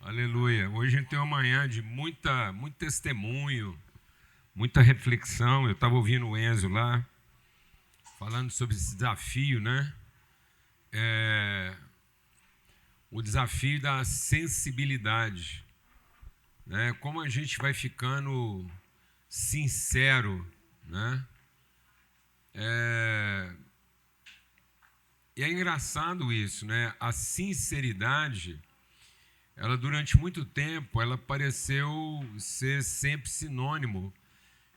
Aleluia. Hoje a gente tem uma manhã de muito testemunho, muita reflexão. Eu estava ouvindo o Enzo lá, falando sobre esse desafio, né? O desafio da sensibilidade, né? Como a gente vai ficando sincero, né? E é engraçado isso, né? A sinceridade, ela durante muito tempo, ela pareceu ser sempre sinônimo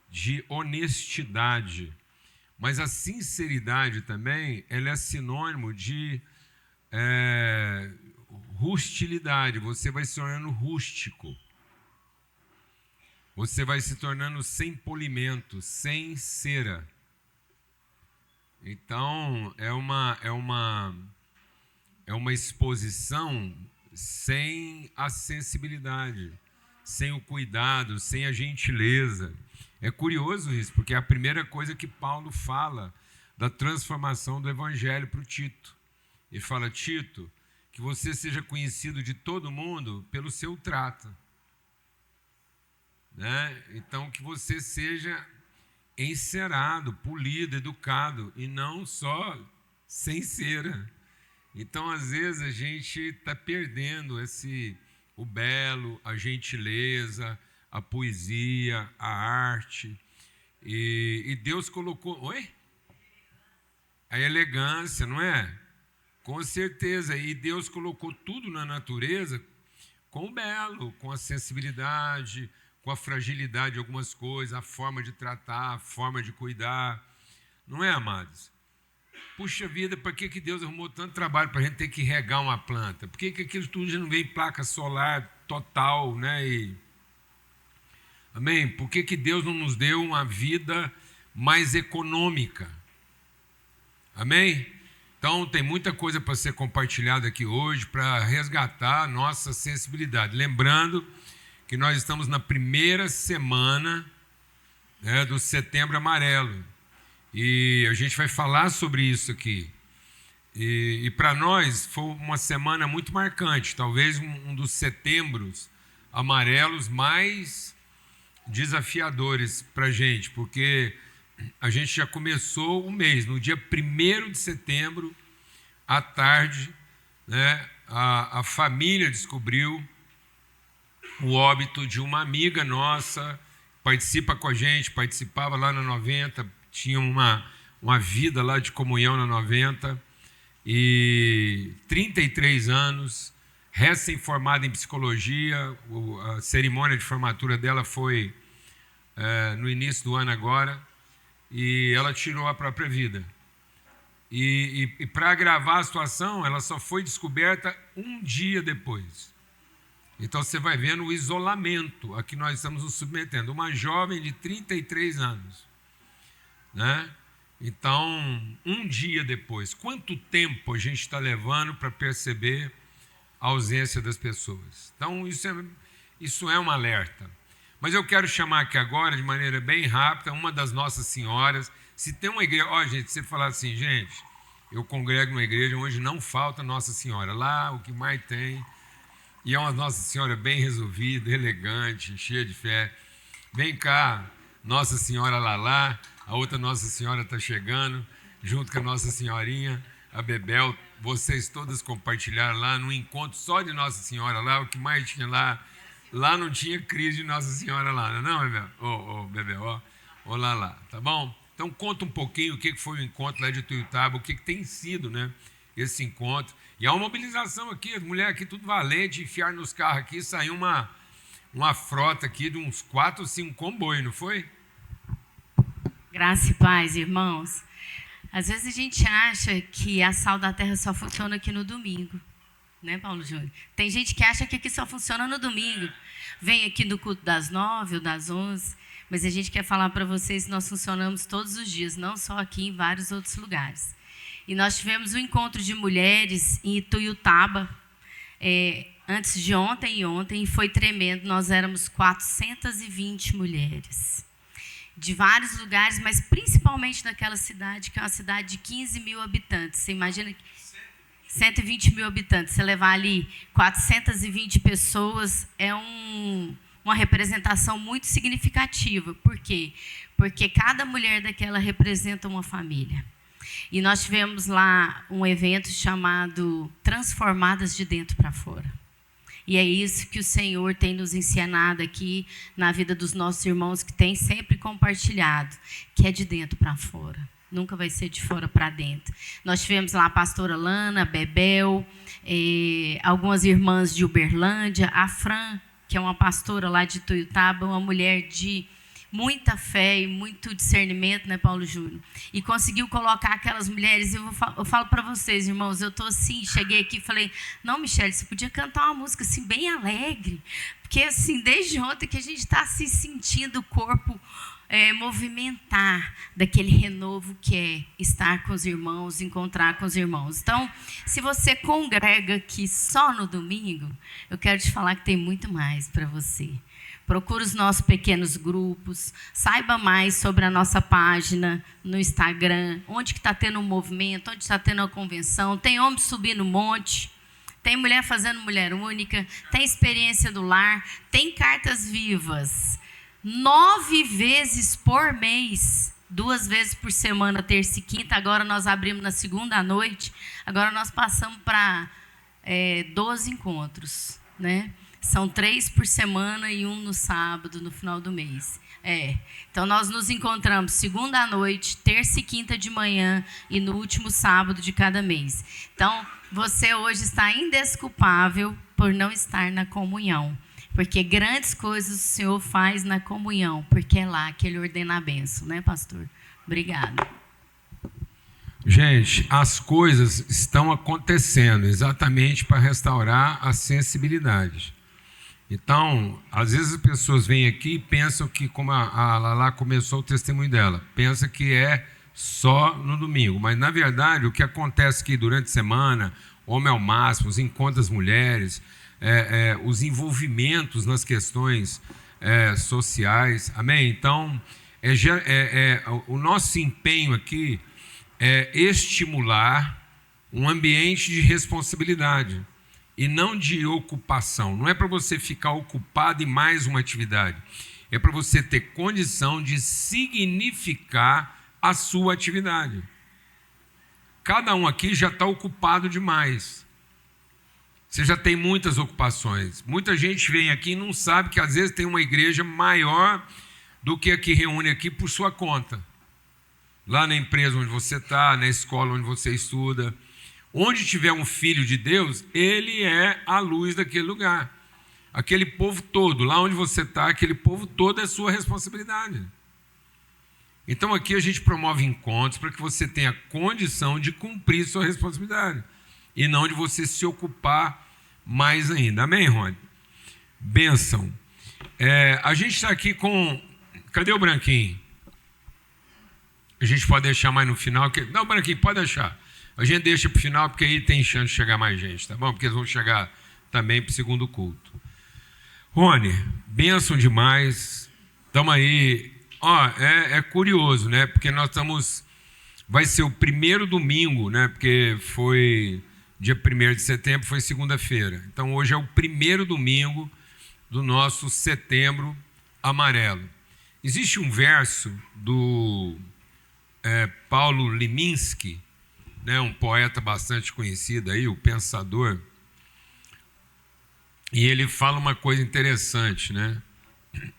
de honestidade. Mas a sinceridade também, ela é sinônimo de rustilidade. Você vai se tornando rústico. Você vai se tornando sem polimento, sem cera. Então, é uma exposição sem a sensibilidade, sem o cuidado, sem a gentileza. É curioso isso, porque é a primeira coisa que Paulo fala da transformação do evangelho para o Tito. Ele fala: Tito, que você seja conhecido de todo mundo pelo seu trato, né? Então, que você seja encerado, polido, educado, e não só sem cera. Então, às vezes, a gente está perdendo o belo, a gentileza, a poesia, a arte. E Deus colocou... Oi? A elegância, não é? Com certeza. E Deus colocou tudo na natureza com o belo, com a sensibilidade, com a fragilidade de algumas coisas, a forma de tratar, a forma de cuidar. Não é, amados? Puxa vida, para que Deus arrumou tanto trabalho para a gente ter que regar uma planta? Por que aquilo tudo já não vem em placa solar total, né? Amém? Por que Deus não nos deu uma vida mais econômica? Amém? Então, tem muita coisa para ser compartilhada aqui hoje para resgatar a nossa sensibilidade. Lembrando que nós estamos na primeira semana, né, do Setembro Amarelo. E a gente vai falar sobre isso aqui. E para nós foi uma semana muito marcante, talvez um dos setembros amarelos mais desafiadores para a gente, porque a gente já começou o mês, no dia 1º de setembro, à tarde, né, a família descobriu o óbito de uma amiga nossa, participa com a gente, participava lá na 90, tinha uma vida lá de comunhão na 90, e 33 anos, recém-formada em psicologia. A cerimônia de formatura dela foi no início do ano agora, e ela tirou a própria vida. E para agravar a situação, ela só foi descoberta um dia depois. Então você vai vendo o isolamento a que nós estamos nos submetendo. Uma jovem de 33 anos. Né? Então, um dia depois, quanto tempo a gente está levando para perceber a ausência das pessoas? Então, isso é um alerta. Mas eu quero chamar aqui agora, de maneira bem rápida, uma das nossas senhoras. Se tem uma igreja... gente, você falar assim, gente, eu congrego numa igreja onde não falta Nossa Senhora. Lá, o que mais tem... E é uma Nossa Senhora bem resolvida, elegante, cheia de fé. Vem cá, Nossa Senhora Lalá. A outra Nossa Senhora está chegando, junto com a Nossa Senhorinha, a Bebel. Vocês todas compartilharam lá no encontro só de Nossa Senhora lá, o que mais tinha lá. Lá não tinha crise de Nossa Senhora lá, não, Bebel? Bebel, lá, tá bom? Então conta um pouquinho o que foi o encontro lá de Tuiutaba, o que tem sido, né, esse encontro. E há uma mobilização aqui, as mulheres aqui tudo valente, enfiaram nos carros aqui, saiu uma frota aqui de uns 4 ou 5 comboios, não foi? Graça e paz, irmãos. Às vezes a gente acha que a Sal da Terra só funciona aqui no domingo, né, Paulo Júnior? Tem gente que acha que aqui só funciona no domingo. Vem aqui no culto das 9 ou das 11, mas a gente quer falar para vocês que nós funcionamos todos os dias, não só aqui, em vários outros lugares. E nós tivemos um encontro de mulheres em Ituiutaba, antes de ontem e foi tremendo. Nós éramos 420 mulheres. De vários lugares, mas principalmente daquela cidade, que é uma cidade de 15 mil habitantes. Você imagina que 120 mil habitantes. Você levar ali 420 pessoas é uma representação muito significativa. Por quê? Porque cada mulher daquela representa uma família. E nós tivemos lá um evento chamado Transformadas de Dentro para Fora. E é isso que o Senhor tem nos ensinado aqui na vida dos nossos irmãos, que tem sempre compartilhado, que é de dentro para fora. Nunca vai ser de fora para dentro. Nós tivemos lá a pastora Lana, Bebel, algumas irmãs de Uberlândia, a Fran, que é uma pastora lá de Tuiutaba, uma mulher de muita fé e muito discernimento, né, Paulo Júnior? E conseguiu colocar aquelas mulheres. Eu falo para vocês, irmãos, eu estou assim, cheguei aqui e falei, não, Michele, você podia cantar uma música assim, bem alegre, porque assim, desde ontem que a gente está se sentindo o corpo movimentar daquele renovo que é estar com os irmãos, encontrar com os irmãos. Então, se você congrega aqui só no domingo, eu quero te falar que tem muito mais para você. Procure os nossos pequenos grupos, saiba mais sobre a nossa página no Instagram, onde que está tendo um movimento, onde está tendo uma convenção, tem homem subindo monte, tem mulher fazendo mulher única, tem experiência do lar, tem cartas vivas, 9 vezes por mês, 2 vezes por semana, terça e quinta. Agora nós abrimos na segunda à noite, agora nós passamos para 12 encontros, né? São 3 por semana e 1 no sábado, no final do mês. Então, nós nos encontramos segunda à noite, terça e quinta de manhã e no último sábado de cada mês. Então, você hoje está indesculpável por não estar na comunhão. Porque grandes coisas o Senhor faz na comunhão, porque é lá que Ele ordena a bênção, né, pastor? Obrigada. Gente, as coisas estão acontecendo exatamente para restaurar a sensibilidade. Então, às vezes as pessoas vêm aqui e pensam que, como a Lala começou o testemunho dela, pensa que é só no domingo. Mas, na verdade, o que acontece aqui durante a semana, Homem ao Máximo, os encontros das mulheres, os envolvimentos nas questões sociais, amém? Então, o nosso empenho aqui é estimular um ambiente de responsabilidade e não de ocupação. Não é para você ficar ocupado em mais uma atividade, é para você ter condição de significar a sua atividade. Cada um aqui já está ocupado demais. Você já tem muitas ocupações. Muita gente vem aqui e não sabe que às vezes tem uma igreja maior do que a que reúne aqui por sua conta. Lá na empresa onde você está, na escola onde você estuda. Onde tiver um filho de Deus, ele é a luz daquele lugar. Aquele povo todo, lá onde você está, aquele povo todo é sua responsabilidade. Então aqui a gente promove encontros para que você tenha condição de cumprir sua responsabilidade. E não de você se ocupar mais ainda. Amém, Rony? Bênção. A gente está aqui com... Cadê o Branquinho? A gente pode deixar mais no final. Não, Branquinho, pode deixar. A gente deixa para o final, porque aí tem chance de chegar mais gente, tá bom? Porque eles vão chegar também para o segundo culto. Rony, bênção demais. Estamos aí. É curioso, né? Porque nós estamos... Vai ser o primeiro domingo, né? Porque foi... Dia 1º de setembro foi segunda-feira. Então, hoje é o primeiro domingo do nosso Setembro Amarelo. Existe um verso do Paulo Leminski, né, um poeta bastante conhecido aí, o pensador, e ele fala uma coisa interessante, né?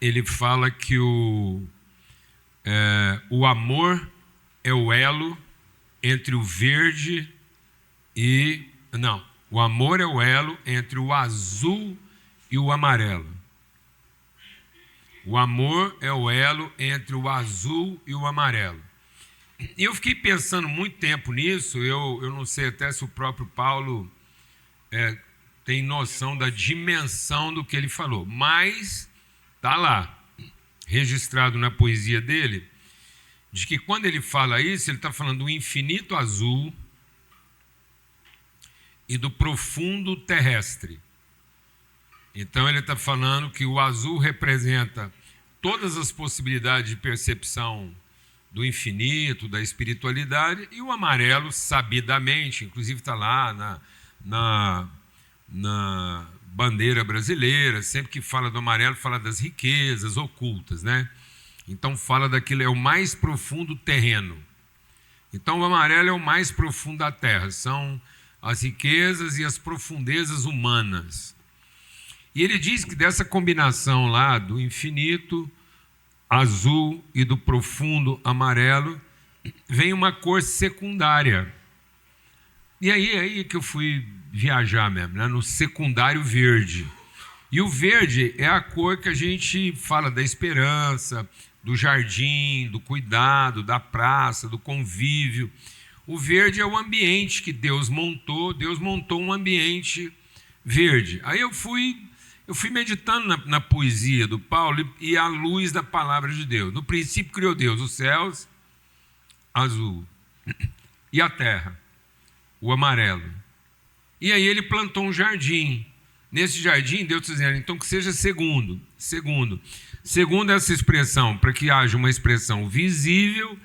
Ele fala que o amor é o elo entre o verde e... Não, o amor é o elo entre o azul e o amarelo. O amor é o elo entre o azul e o amarelo. E eu fiquei pensando muito tempo nisso, eu não sei até se o próprio Paulo tem noção da dimensão do que ele falou, mas está lá, registrado na poesia dele, de que quando ele fala isso, ele está falando do infinito azul e do profundo terrestre. Então ele está falando que o azul representa todas as possibilidades de percepção do infinito, da espiritualidade, e o amarelo, sabidamente, inclusive está lá na bandeira brasileira, sempre que fala do amarelo, fala das riquezas ocultas, né? Então fala daquilo, é o mais profundo terreno. Então o amarelo é o mais profundo da terra, são as riquezas e as profundezas humanas. E ele diz que dessa combinação lá do infinito azul e do profundo amarelo vem uma cor secundária. E aí que eu fui viajar mesmo, né? No secundário verde. E o verde é a cor que a gente fala da esperança, do jardim, do cuidado, da praça, do convívio. O verde é o ambiente que Deus montou um ambiente verde. Aí eu fui meditando na poesia do Paulo e à luz da palavra de Deus. No princípio criou Deus os céus, azul, e a terra, o amarelo. E aí ele plantou um jardim. Nesse jardim, Deus está dizendo, então que seja segundo. Segundo essa expressão, para que haja uma expressão visível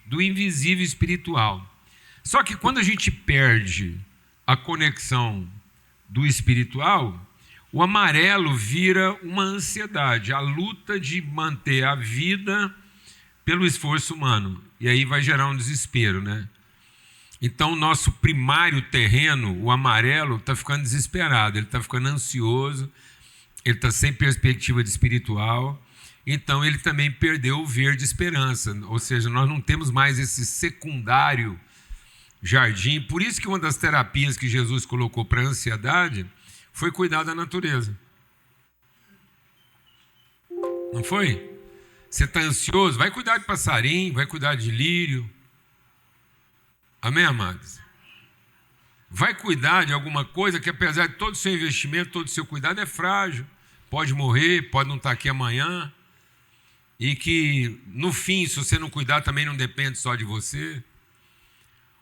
do invisível espiritual. Só que quando a gente perde a conexão do espiritual, o amarelo vira uma ansiedade, a luta de manter a vida pelo esforço humano. E aí vai gerar um desespero, né? Então, o nosso primário terreno, o amarelo, está ficando desesperado, ele está ficando ansioso, ele está sem perspectiva de espiritual. Então, ele também perdeu o verde esperança, ou seja, nós não temos mais esse secundário jardim. Por isso que uma das terapias que Jesus colocou para a ansiedade foi cuidar da natureza. Não foi? Você está ansioso? Vai cuidar de passarinho, vai cuidar de lírio. Amém, amados? Vai cuidar de alguma coisa que, apesar de todo o seu investimento, todo o seu cuidado, é frágil. Pode morrer, pode não estar aqui amanhã. E que, no fim, se você não cuidar, também não depende só de você.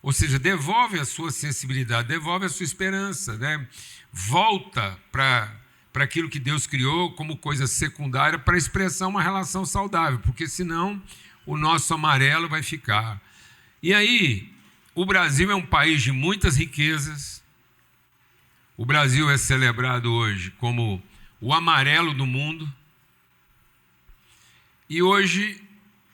Ou seja, devolve a sua sensibilidade, devolve a sua esperança, né? Volta para aquilo que Deus criou como coisa secundária para expressar uma relação saudável, porque senão o nosso amarelo vai ficar. E aí, o Brasil é um país de muitas riquezas. O Brasil é celebrado hoje como o amarelo do mundo. E hoje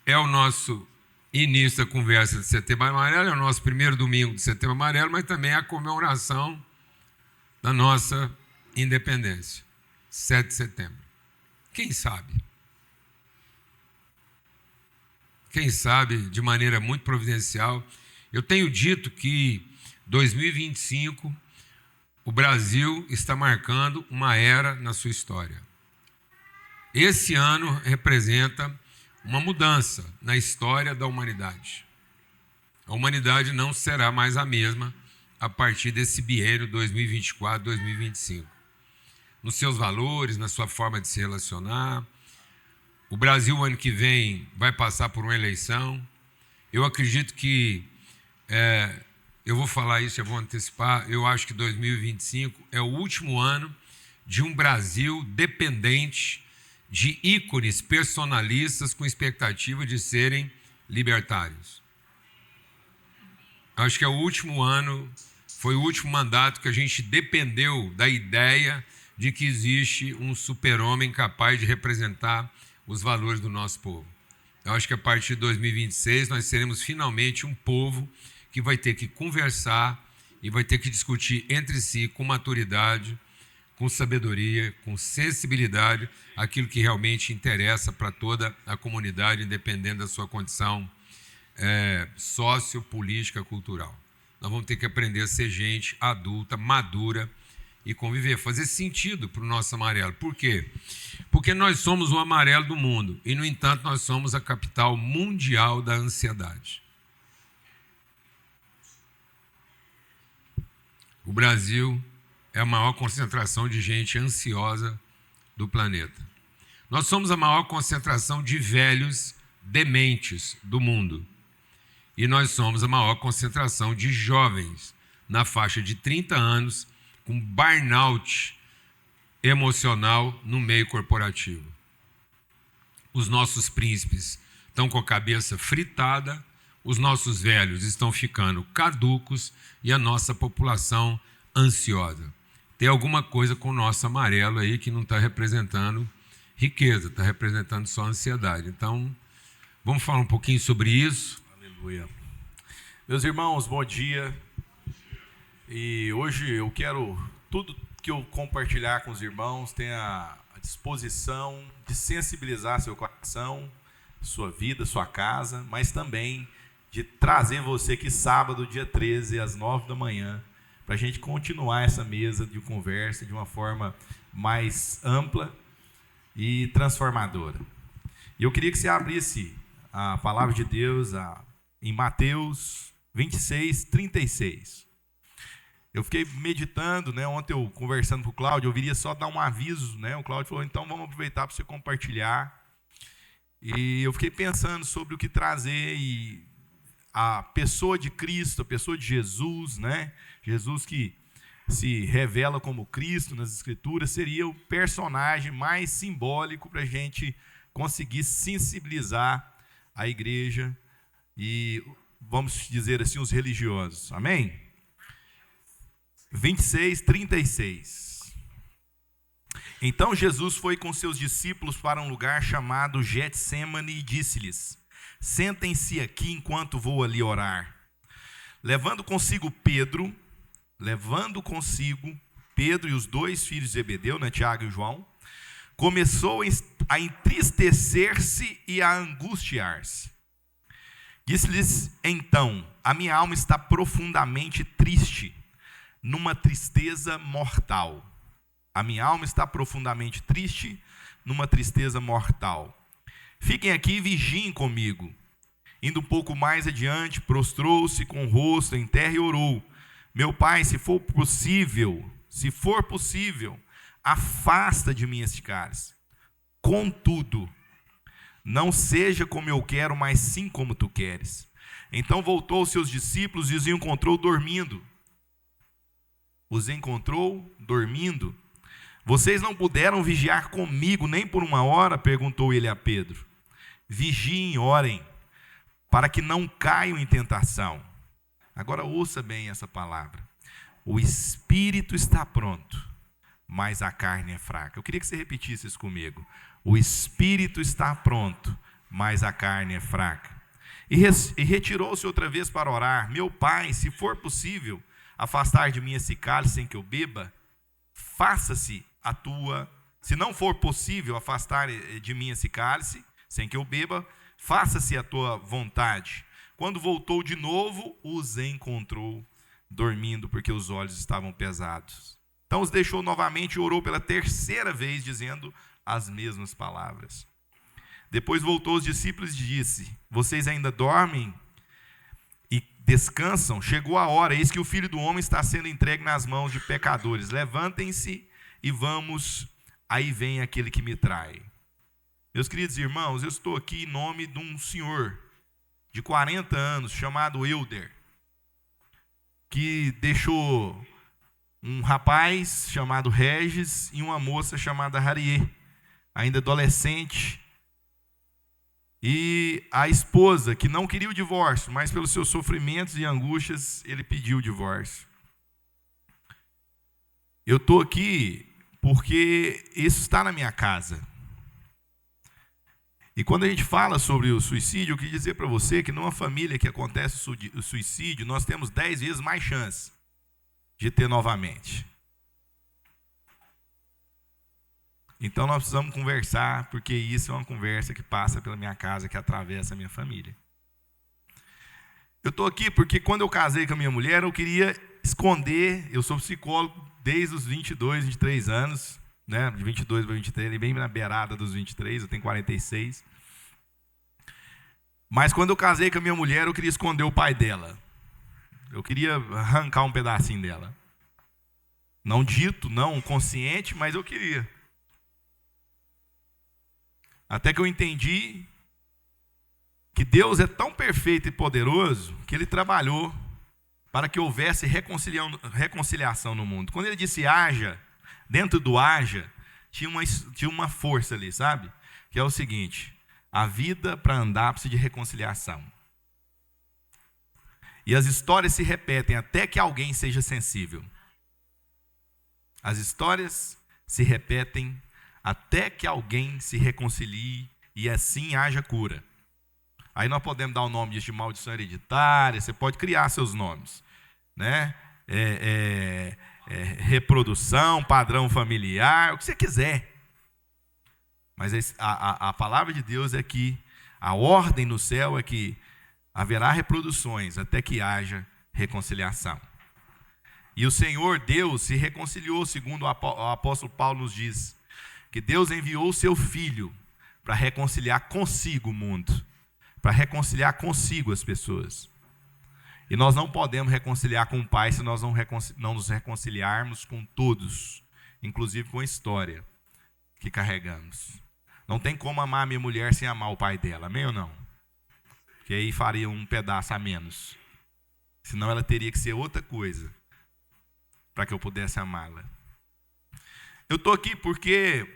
é o nosso início da conversa de Setembro Amarelo, é o nosso primeiro domingo de Setembro Amarelo, mas também é a comemoração da nossa independência, 7 de setembro. Quem sabe? Quem sabe, de maneira muito providencial, eu tenho dito que 2025 o Brasil está marcando uma era na sua história. Esse ano representa uma mudança na história da humanidade. A humanidade não será mais a mesma a partir desse biênio 2024-2025. Nos seus valores, na sua forma de se relacionar. O Brasil, o ano que vem, vai passar por uma eleição. Eu acredito que, eu vou falar isso, eu vou antecipar, eu acho que 2025 é o último ano de um Brasil dependente de ícones personalistas com expectativa de serem libertários. Acho que é o último ano, foi o último mandato que a gente dependeu da ideia de que existe um super-homem capaz de representar os valores do nosso povo. Eu acho que a partir de 2026 nós seremos finalmente um povo que vai ter que conversar e vai ter que discutir entre si com maturidade, com sabedoria, com sensibilidade, aquilo que realmente interessa para toda a comunidade, independente da sua condição sociopolítica, cultural. Nós vamos ter que aprender a ser gente adulta, madura e conviver, fazer sentido para o nosso amarelo. Por quê? Porque nós somos o amarelo do mundo e, no entanto, nós somos a capital mundial da ansiedade. O Brasil é a maior concentração de gente ansiosa do planeta. Nós somos a maior concentração de velhos dementes do mundo. E nós somos a maior concentração de jovens na faixa de 30 anos com burnout emocional no meio corporativo. Os nossos príncipes estão com a cabeça fritada, os nossos velhos estão ficando caducos e a nossa população ansiosa. Tem alguma coisa com o nosso amarelo aí que não está representando riqueza, está representando só ansiedade. Então, vamos falar um pouquinho sobre isso. Aleluia. Meus irmãos, bom dia. E hoje eu quero, tudo que eu compartilhar com os irmãos, tenha a disposição de sensibilizar seu coração, sua vida, sua casa, mas também de trazer você aqui sábado, dia 13, às 9 da manhã, para a gente continuar essa mesa de conversa de uma forma mais ampla e transformadora. E eu queria que você abrisse a palavra de Deus em Mateus 26, 36. Eu fiquei meditando, né? Ontem eu conversando com o Cláudio, eu viria só dar um aviso, né? O Cláudio falou, então vamos aproveitar para você compartilhar. E eu fiquei pensando sobre o que trazer e a pessoa de Cristo, a pessoa de Jesus, né? Jesus que se revela como Cristo nas Escrituras, seria o personagem mais simbólico para a gente conseguir sensibilizar a igreja e, vamos dizer assim, os religiosos. Amém? 26, 36. Então Jesus foi com seus discípulos para um lugar chamado Getsêmani e disse-lhes: sentem-se aqui enquanto vou ali orar. Levando consigo Pedro e os dois filhos de Zebedeu, né, Tiago e João, começou a entristecer-se e a angustiar-se. Disse-lhes então: a minha alma está profundamente triste, numa tristeza mortal. A minha alma está profundamente triste, numa tristeza mortal. Fiquem aqui e vigiem comigo. Indo um pouco mais adiante, prostrou-se com o rosto em terra e orou: meu Pai, se for possível, afasta de mim este cálice. Contudo, não seja como eu quero, mas sim como tu queres. Então voltou aos seus discípulos e os encontrou dormindo. Vocês não puderam vigiar comigo nem por uma hora? Perguntou ele a Pedro. Vigiem e orem, para que não caiam em tentação. Agora ouça bem essa palavra. O espírito está pronto, mas a carne é fraca. Eu queria que você repetisse isso comigo. O espírito está pronto, mas a carne é fraca. E retirou-se outra vez para orar: meu Pai, se for possível afastar de mim esse cálice sem que eu beba, faça-se a tua. Se não for possível afastar de mim esse cálice sem que eu beba, faça-se a tua vontade. Quando voltou de novo, os encontrou dormindo, porque os olhos estavam pesados. Então os deixou novamente e orou pela terceira vez, dizendo as mesmas palavras. Depois voltou aos discípulos e disse: vocês ainda dormem e descansam? Chegou a hora, eis que o Filho do Homem está sendo entregue nas mãos de pecadores. Levantem-se e vamos, aí vem aquele que me trai. Meus queridos irmãos, eu estou aqui em nome de um senhor de 40 anos, chamado Euder, que deixou um rapaz chamado Regis e uma moça chamada Harriet, ainda adolescente, e a esposa, que não queria o divórcio, mas pelos seus sofrimentos e angústias, ele pediu o divórcio. Eu estou aqui porque isso está na minha casa. E quando a gente fala sobre o suicídio, eu queria dizer para você que numa família que acontece o suicídio, nós temos 10 vezes mais chance de ter novamente. Então nós precisamos conversar, porque isso é uma conversa que passa pela minha casa, que atravessa a minha família. Eu estou aqui porque quando eu casei com a minha mulher, eu queria esconder. Eu sou psicólogo desde os 22, 23 anos, né? De 22 para 23, bem na beirada dos 23, eu tenho 46. Mas quando eu casei com a minha mulher, eu queria esconder o pai dela. Eu queria arrancar um pedacinho dela. Não dito, não consciente, mas eu queria. Até que eu entendi que Deus é tão perfeito e poderoso que Ele trabalhou para que houvesse reconciliação no mundo. Quando Ele disse haja, dentro do haja, tinha uma força ali, sabe? Que é o seguinte: A vida para andar precisa de reconciliação. E as histórias se repetem até que alguém seja sensível. As histórias se repetem até que alguém se reconcilie e assim haja cura. Aí nós podemos dar o nome disso de maldição hereditária, você pode criar seus nomes, né? Reprodução, padrão familiar, o que você quiser. Mas a palavra de Deus é que a ordem no céu é que haverá reproduções até que haja reconciliação. E o Senhor Deus se reconciliou, segundo o apóstolo Paulo nos diz, que Deus enviou o seu Filho para reconciliar consigo o mundo, para reconciliar consigo as pessoas. E nós não podemos reconciliar com o Pai se nós não nos reconciliarmos com todos, inclusive com a história que carregamos. Não tem como amar a minha mulher sem amar o pai dela, amém ou não? Porque aí faria um pedaço a menos. Senão ela teria que ser outra coisa para que eu pudesse amá-la. Eu estou aqui porque,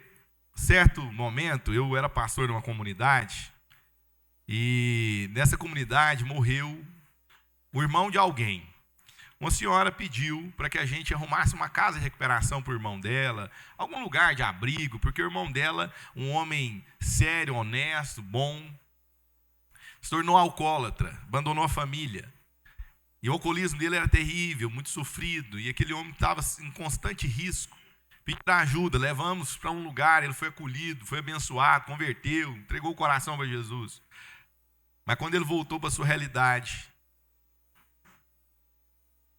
certo momento, eu era pastor de uma comunidade e nessa comunidade morreu o irmão de alguém. Uma senhora pediu para que a gente arrumasse uma casa de recuperação para o irmão dela, algum lugar de abrigo, porque o irmão dela, um homem sério, honesto, bom, se tornou alcoólatra, abandonou a família. E o alcoolismo dele era terrível, muito sofrido, e aquele homem estava em constante risco. Pediu ajuda, levamos para um lugar, ele foi acolhido, foi abençoado, converteu, entregou o coração para Jesus. Mas quando ele voltou para a sua realidade,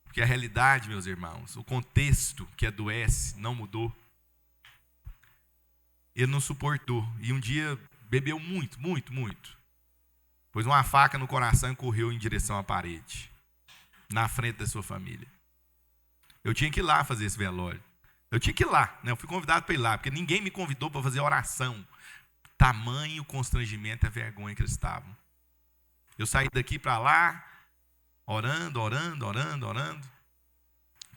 porque a realidade, meus irmãos, o contexto que adoece não mudou. Ele não suportou. E um dia bebeu muito, muito, muito. Pôs uma faca no coração e correu em direção à parede, na frente da sua família. Eu tinha que ir lá fazer esse velório. Eu tinha que ir lá, né? Eu fui convidado para ir lá, porque ninguém me convidou para fazer oração. Tamanho constrangimento e a vergonha que eles estavam. Eu saí daqui para lá, orando,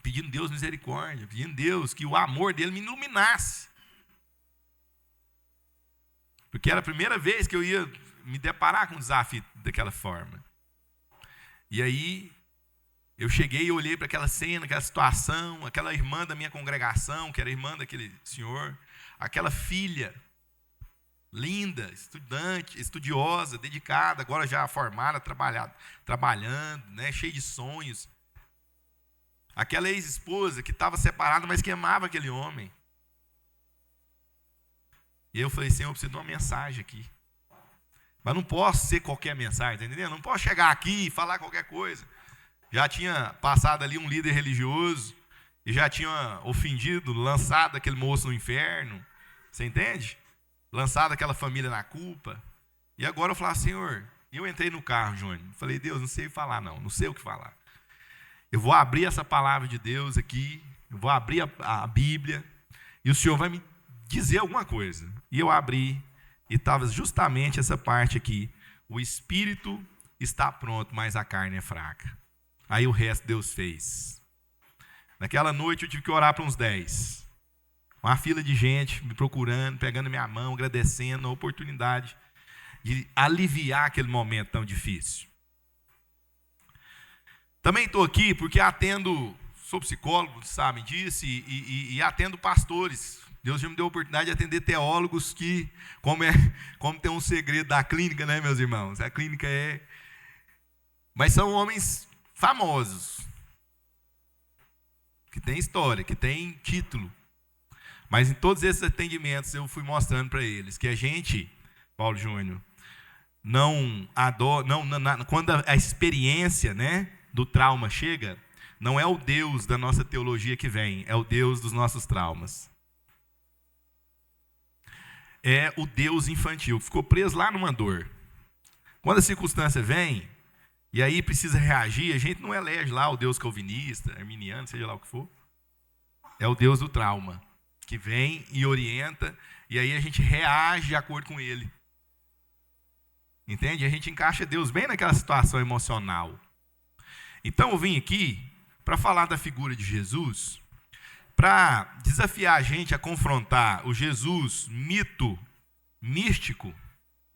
pedindo Deus misericórdia, pedindo Deus que o amor dele me iluminasse. Porque era a primeira vez que eu ia me deparar com um desafio daquela forma. E aí, eu cheguei e olhei para aquela cena, aquela situação, aquela irmã da minha congregação, que era irmã daquele senhor, aquela filha linda, estudante, estudiosa, dedicada, agora já formada, trabalhando, né, cheia de sonhos. Aquela ex-esposa que estava separada, mas que amava aquele homem. E eu falei, Senhor, eu preciso de uma mensagem aqui. Mas não posso ser qualquer mensagem, tá entendendo? Não posso chegar aqui e falar qualquer coisa. Já tinha passado ali um líder religioso e já tinha ofendido, lançado aquele moço no inferno. Você entende? Lançado aquela família na culpa. E agora eu falei, Senhor, eu entrei no carro, Júnior. Falei, Deus, não sei falar não sei o que falar. Eu vou abrir essa palavra de Deus aqui, eu vou abrir a Bíblia, e o Senhor vai me dizer alguma coisa. E eu abri, e estava justamente essa parte aqui. O espírito está pronto, mas a carne é fraca. Aí o resto Deus fez. Naquela noite eu tive que orar para uns 10. Uma fila de gente me procurando, pegando minha mão, agradecendo a oportunidade de aliviar aquele momento tão difícil. Também estou aqui porque atendo, sou psicólogo, sabem disso, e atendo pastores. Deus já me deu a oportunidade de atender teólogos que, como tem um segredo da clínica, né, meus irmãos? A clínica mas são homens famosos, que têm história, que têm título. Mas em todos esses atendimentos eu fui mostrando para eles que a gente, Paulo Júnior, quando a experiência, né, do trauma chega, não é o Deus da nossa teologia que vem, é o Deus dos nossos traumas. É o Deus infantil, que ficou preso lá numa dor. Quando a circunstância vem, e aí precisa reagir, a gente não elege lá o Deus calvinista, arminiano, seja lá o que for. É o Deus do trauma, que vem e orienta, e aí a gente reage de acordo com ele. Entende? A gente encaixa Deus bem naquela situação emocional. Então eu vim aqui para falar da figura de Jesus, para desafiar a gente a confrontar o Jesus mito, místico,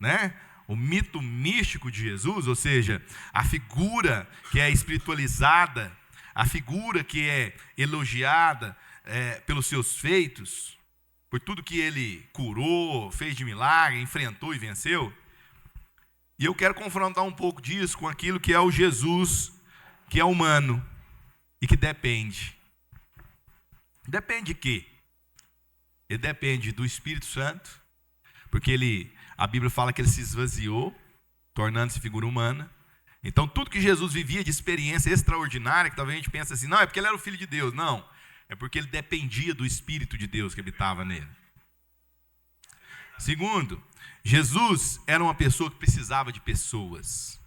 né? O mito místico de Jesus, ou seja, a figura que é espiritualizada, a figura que é elogiada pelos seus feitos, por tudo que ele curou, fez de milagre, enfrentou e venceu. E eu quero confrontar um pouco disso com aquilo que é o Jesus, que é humano e que depende. Depende de quê? Ele depende do Espírito Santo, porque a Bíblia fala que ele se esvaziou, tornando-se figura humana. Então, tudo que Jesus vivia de experiência extraordinária, que talvez a gente pense assim, não, é porque ele era o Filho de Deus. Não, é porque ele dependia do Espírito de Deus que habitava nele. Segundo, Jesus era uma pessoa que precisava de pessoas.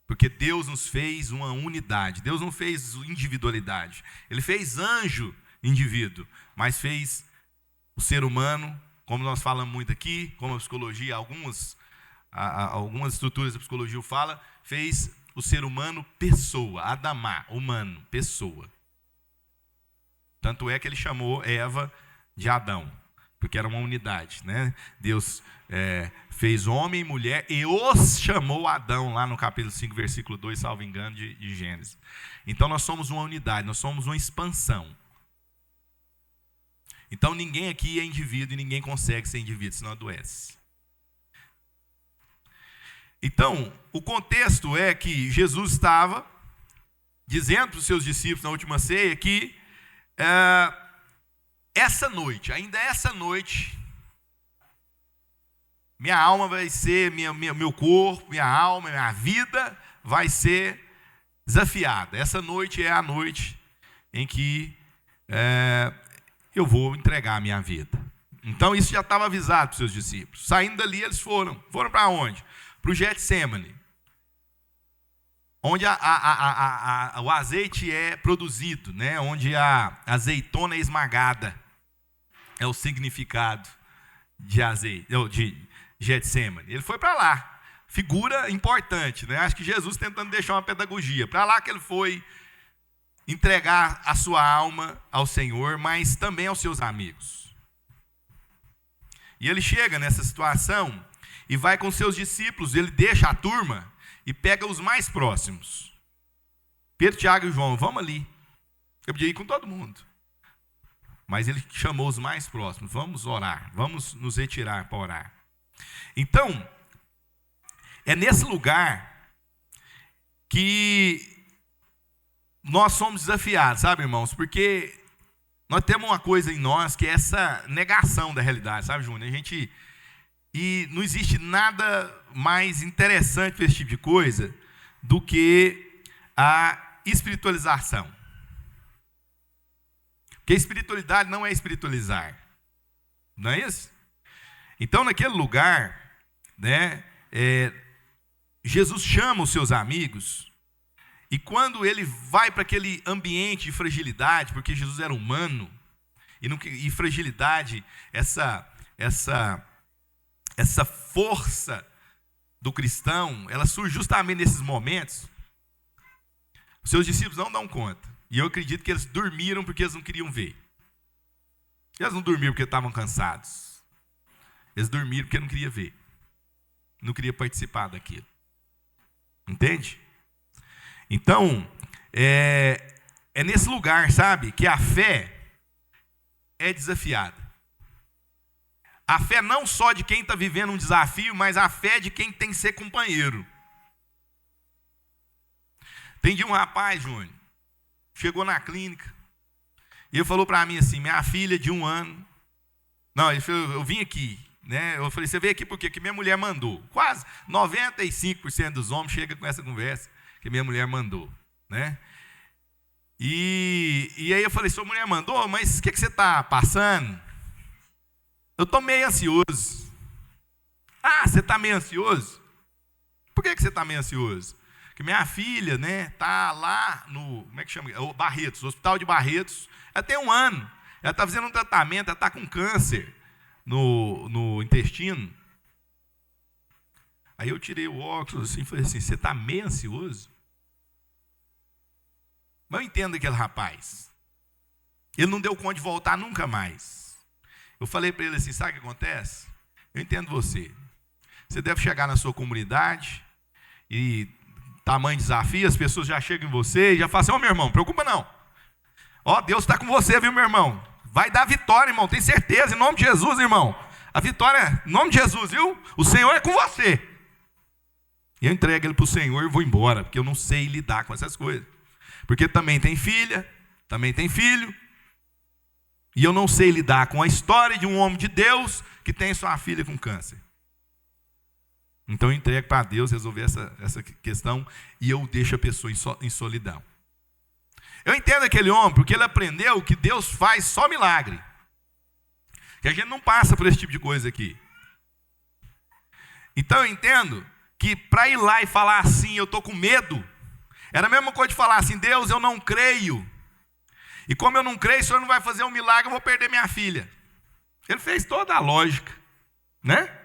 Porque Deus nos fez uma unidade. Deus não fez individualidade. Ele fez anjo indivíduo, mas fez o ser humano, como nós falamos muito aqui, como a psicologia, algumas estruturas da psicologia falam, fez o ser humano pessoa, Adamá, humano, pessoa. Tanto é que ele chamou Eva de Adão, porque era uma unidade, né? Deus fez homem e mulher e os chamou Adão, lá no capítulo 5, versículo 2, salvo engano, de Gênesis. Então nós somos uma unidade, nós somos uma expansão. Então ninguém aqui é indivíduo e ninguém consegue ser indivíduo, senão adoece. Então, o contexto é que Jesus estava dizendo para os seus discípulos na última ceia que ainda essa noite, minha alma vai ser, meu corpo, minha alma, minha vida vai ser desafiada. Essa noite é a noite em que eu vou entregar a minha vida. Então isso já estava avisado para os seus discípulos. Saindo dali eles foram para onde? Para o Getsemane, onde o azeite é produzido, né? Onde a azeitona é esmagada. É o significado de Getsemane. Ele foi para lá. Figura importante, né? Acho que Jesus tentando deixar uma pedagogia. Para lá que ele foi entregar a sua alma ao Senhor, mas também aos seus amigos. E ele chega nessa situação e vai com seus discípulos, ele deixa a turma e pega os mais próximos. Pedro, Tiago e João, vamos ali. Eu podia ir com todo mundo. Mas ele chamou os mais próximos, vamos orar, vamos nos retirar para orar. Então, é nesse lugar que nós somos desafiados, sabe, irmãos? Porque nós temos uma coisa em nós que é essa negação da realidade, sabe, Júnior? E não existe nada mais interessante para esse tipo de coisa do que a espiritualização. Porque a espiritualidade não é espiritualizar. Não é isso? Então, naquele lugar, né, Jesus chama os seus amigos, e quando ele vai para aquele ambiente de fragilidade, porque Jesus era humano, e fragilidade, essa força do cristão, ela surge justamente nesses momentos. Os seus discípulos não dão conta. E eu acredito que eles dormiram porque eles não queriam ver. Eles não dormiram porque estavam cansados. Eles dormiram porque não queriam ver. Não queriam participar daquilo. Entende? Então, é nesse lugar, sabe, que a fé é desafiada. A fé não só de quem está vivendo um desafio, mas a fé de quem tem que ser companheiro. Tem de um rapaz, Júnior, chegou na clínica, e ele falou para mim assim, minha filha de 1 ano, não, ele falou, eu vim aqui, né? Eu falei, você veio aqui por quê? Que minha mulher mandou. Quase 95% dos homens chegam com essa conversa, que minha mulher mandou, né? E aí eu falei, sua mulher mandou, mas o que você está passando? Eu estou meio ansioso. Ah, você está meio ansioso? Por que você está meio ansioso? Porque minha filha, né, está lá no, como é que chama? Barretos, Hospital de Barretos, ela tem 1 ano. Ela está fazendo um tratamento, ela está com câncer no intestino. Aí eu tirei o óculos assim e falei assim, você está meio ansioso? Mas eu entendo aquele rapaz. Ele não deu conta de voltar nunca mais. Eu falei para ele assim, sabe o que acontece? Eu entendo você. Você deve chegar na sua comunidade e tamanho desafio, as pessoas já chegam em você e já falam assim, meu irmão, não preocupa não. Deus está com você, viu, meu irmão? Vai dar vitória, irmão, tem certeza, em nome de Jesus, irmão. A vitória é em nome de Jesus, viu? O Senhor é com você. E eu entrego ele para o Senhor e vou embora, porque eu não sei lidar com essas coisas. Porque também tem filha, também tem filho, e eu não sei lidar com a história de um homem de Deus que tem sua filha com câncer. Então eu entrego para Deus resolver essa questão e eu deixo a pessoa em solidão. Eu entendo aquele homem porque ele aprendeu que Deus faz só milagre. Que a gente não passa por esse tipo de coisa aqui. Então eu entendo que para ir lá e falar assim, eu estou com medo, era a mesma coisa de falar assim, Deus, eu não creio. E como eu não creio, o Senhor não vai fazer um milagre, eu vou perder minha filha. Ele fez toda a lógica, né?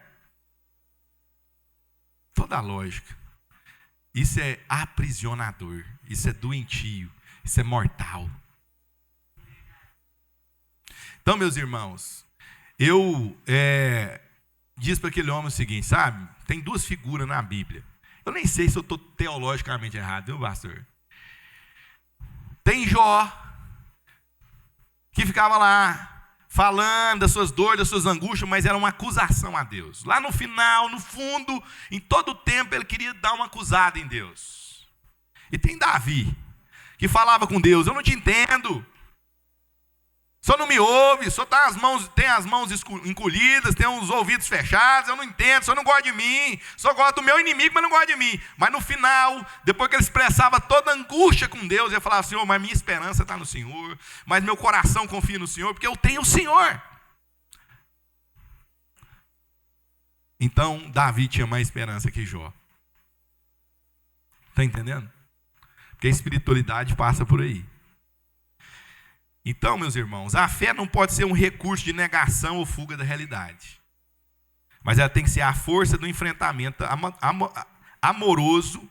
Toda a lógica. Isso é aprisionador, isso é doentio, isso é mortal. Então, meus irmãos, eu disse para aquele homem o seguinte, sabe? Tem duas figuras na Bíblia. Eu nem sei se eu estou teologicamente errado, viu, pastor? Tem Jó, que ficava lá, falando das suas dores, das suas angústias, mas era uma acusação a Deus. Lá no final, no fundo, em todo o tempo, ele queria dar uma acusada em Deus. E tem Davi, que falava com Deus, eu não te entendo. O Senhor não me ouve, o Senhor tem as mãos encolhidas, tem os ouvidos fechados, eu não entendo, o Senhor não gosta de mim, o Senhor gosta do meu inimigo, mas não gosta de mim. Mas no final, depois que ele expressava toda a angústia com Deus, ele falava, Senhor, mas minha esperança está no Senhor, mas meu coração confia no Senhor, porque eu tenho o Senhor. Então, Davi tinha mais esperança que Jó. Está entendendo? Porque a espiritualidade passa por aí. Então, meus irmãos, a fé não pode ser um recurso de negação ou fuga da realidade. Mas ela tem que ser a força do enfrentamento amoroso,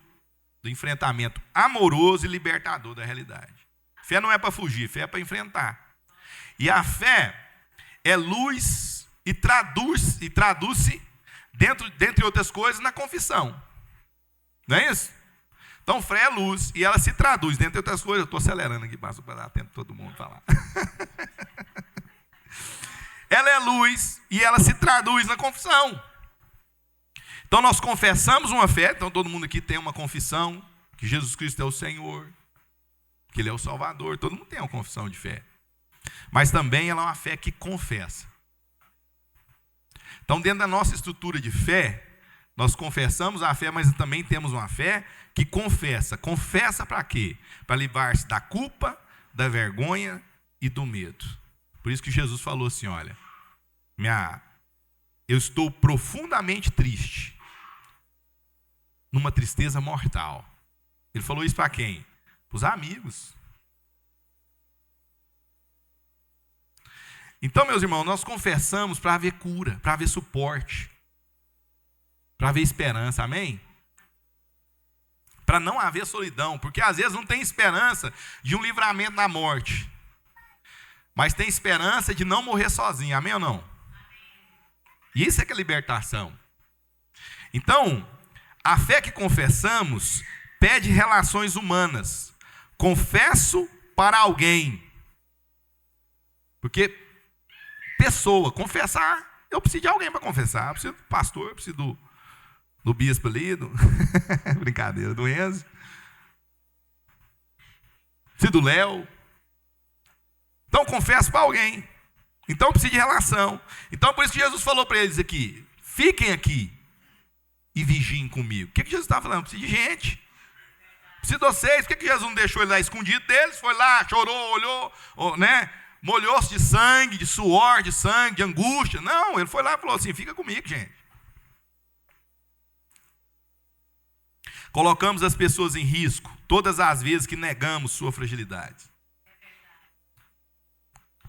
e libertador da realidade. Fé não é para fugir, fé é para enfrentar. E a fé é luz e traduz-se, dentre outras coisas, na confissão. Não é isso? Então, fé é luz e ela se traduz, dentre outras coisas, eu estou acelerando aqui, para dar tempo de todo mundo falar. Ela é luz e ela se traduz na confissão. Então, nós confessamos uma fé, então todo mundo aqui tem uma confissão, que Jesus Cristo é o Senhor, que Ele é o Salvador, todo mundo tem uma confissão de fé. Mas também ela é uma fé que confessa. Então, dentro da nossa estrutura de fé, nós confessamos a fé, mas também temos uma fé que confessa. Confessa para quê? Para livrar-se da culpa, da vergonha e do medo. Por isso que Jesus falou assim, olha, eu estou profundamente triste, numa tristeza mortal. Ele falou isso para quem? Para os amigos. Então, meus irmãos, nós confessamos para haver cura, para haver suporte, para haver esperança, amém? Para não haver solidão, porque às vezes não tem esperança de um livramento da morte, mas tem esperança de não morrer sozinho, amém ou não? E isso é que é libertação. Então, a fé que confessamos pede relações humanas. Confesso para alguém, porque pessoa, confessar, eu preciso de alguém para confessar, eu preciso do pastor, eu preciso do bispo ali, brincadeira, do Enzo, preciso do Léo. Então, confesso para alguém. Então, eu preciso de relação. Então, por isso que Jesus falou para eles aqui, fiquem aqui e vigiem comigo. O que Jesus estava falando? Preciso de gente. Preciso de vocês. Por que Jesus não deixou ele lá escondido deles? Foi lá, chorou, olhou, né? Molhou-se de sangue, de suor, de sangue, de angústia. Não, ele foi lá e falou assim, fica comigo, gente. Colocamos as pessoas em risco todas as vezes que negamos sua fragilidade.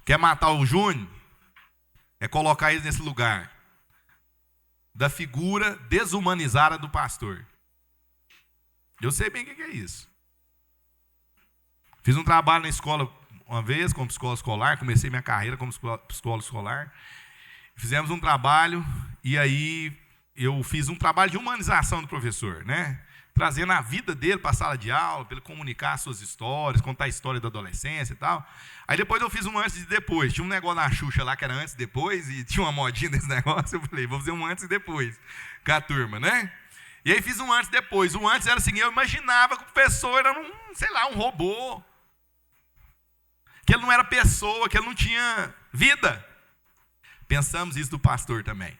Quer matar o Júnior? É colocar eles nesse lugar da figura desumanizada do pastor. Eu sei bem o que é isso. Fiz um trabalho na escola uma vez, como psicólogo escolar, comecei minha carreira como psicólogo escolar, Fizemos um trabalho, e aí eu fiz um trabalho de humanização do professor, né? Trazendo a vida dele para a sala de aula, para ele comunicar suas histórias, contar a história da adolescência e tal. Aí depois eu fiz um antes e depois. Tinha um negócio na Xuxa lá que era antes e depois, e tinha uma modinha desse negócio. Eu falei, vou fazer um antes e depois com a turma, né? E aí fiz um antes e depois. O antes era assim, eu imaginava que o professor era um robô. Que ele não era pessoa, que ele não tinha vida. Pensamos isso do pastor também.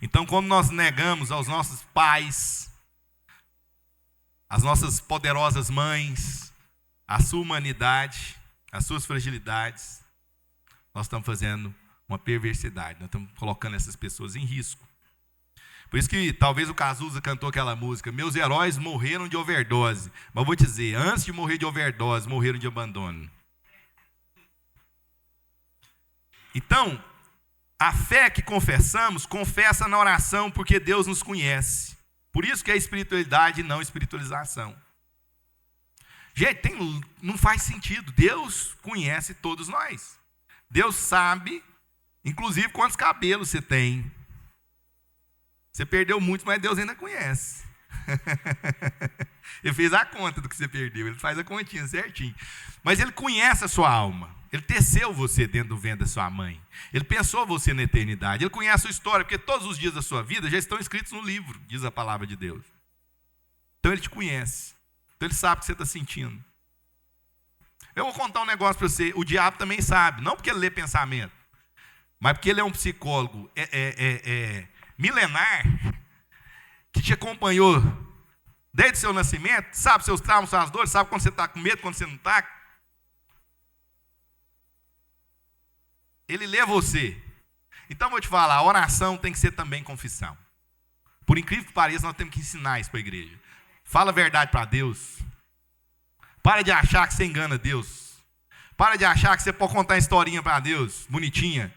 Então, quando nós negamos aos nossos pais, às nossas poderosas mães, a sua humanidade, as suas fragilidades, nós estamos fazendo uma perversidade, nós estamos colocando essas pessoas em risco. Por isso que talvez o Cazuza cantou aquela música, meus heróis morreram de overdose. Mas eu vou dizer, antes de morrer de overdose, morreram de abandono. Então, a fé que confessamos, confessa na oração porque Deus nos conhece. Por isso que é espiritualidade e não espiritualização. Gente, não faz sentido. Deus conhece todos nós. Deus sabe, inclusive, quantos cabelos você tem. Você perdeu muitos, mas Deus ainda conhece. Ele fez a conta do que você perdeu. Ele faz a continha certinho. Mas Ele conhece a sua alma. Ele teceu você dentro do ventre da sua mãe. Ele pensou você na eternidade. Ele conhece a sua história, porque todos os dias da sua vida já estão escritos no livro, diz a palavra de Deus. Então Ele te conhece. Então Ele sabe o que você está sentindo. Eu vou contar um negócio para você. O diabo também sabe. Não porque ele lê pensamento, mas porque ele é um psicólogo milenar, que te acompanhou desde o seu nascimento, sabe seus traumas, suas dores, sabe quando você está com medo, quando você não está. Ele lê você. Então, vou te falar, a oração tem que ser também confissão. Por incrível que pareça, nós temos que ensinar isso para a igreja. Fala a verdade para Deus. Para de achar que você engana Deus. Para de achar que você pode contar uma historinha para Deus, bonitinha.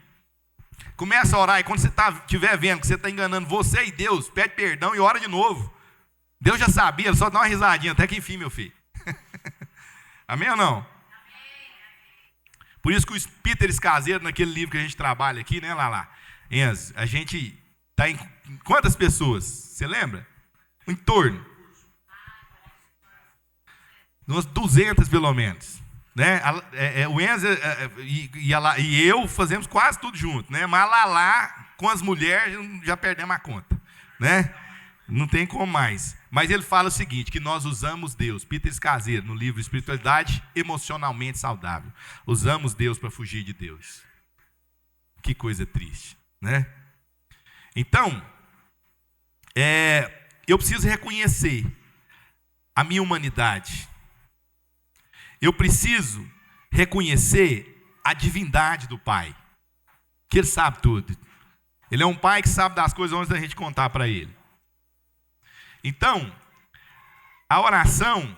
Começa a orar e quando você estiver vendo que você está enganando você e Deus, pede perdão e ora de novo. Deus já sabia, só dá uma risadinha, até que enfim, meu filho. Amém ou não? Por isso que o Peter Escaseiro, naquele livro que a gente trabalha aqui, né, Lala? Enzo, a gente está em quantas pessoas? Você lembra? Em torno. Umas 200 pelo menos. Né? O Enzo e eu fazemos quase tudo junto. Né? Mas a Lala, com as mulheres, já perdemos a conta. Né? Não tem como mais. Mas ele fala o seguinte, que nós usamos Deus, Peter Escaseiro, no livro Espiritualidade Emocionalmente Saudável. Usamos Deus para fugir de Deus. Que coisa triste, né? Então, eu preciso reconhecer a minha humanidade. Eu preciso reconhecer a divindade do Pai. Que Ele sabe tudo. Ele é um Pai que sabe das coisas antes da gente contar para Ele. Então, a oração,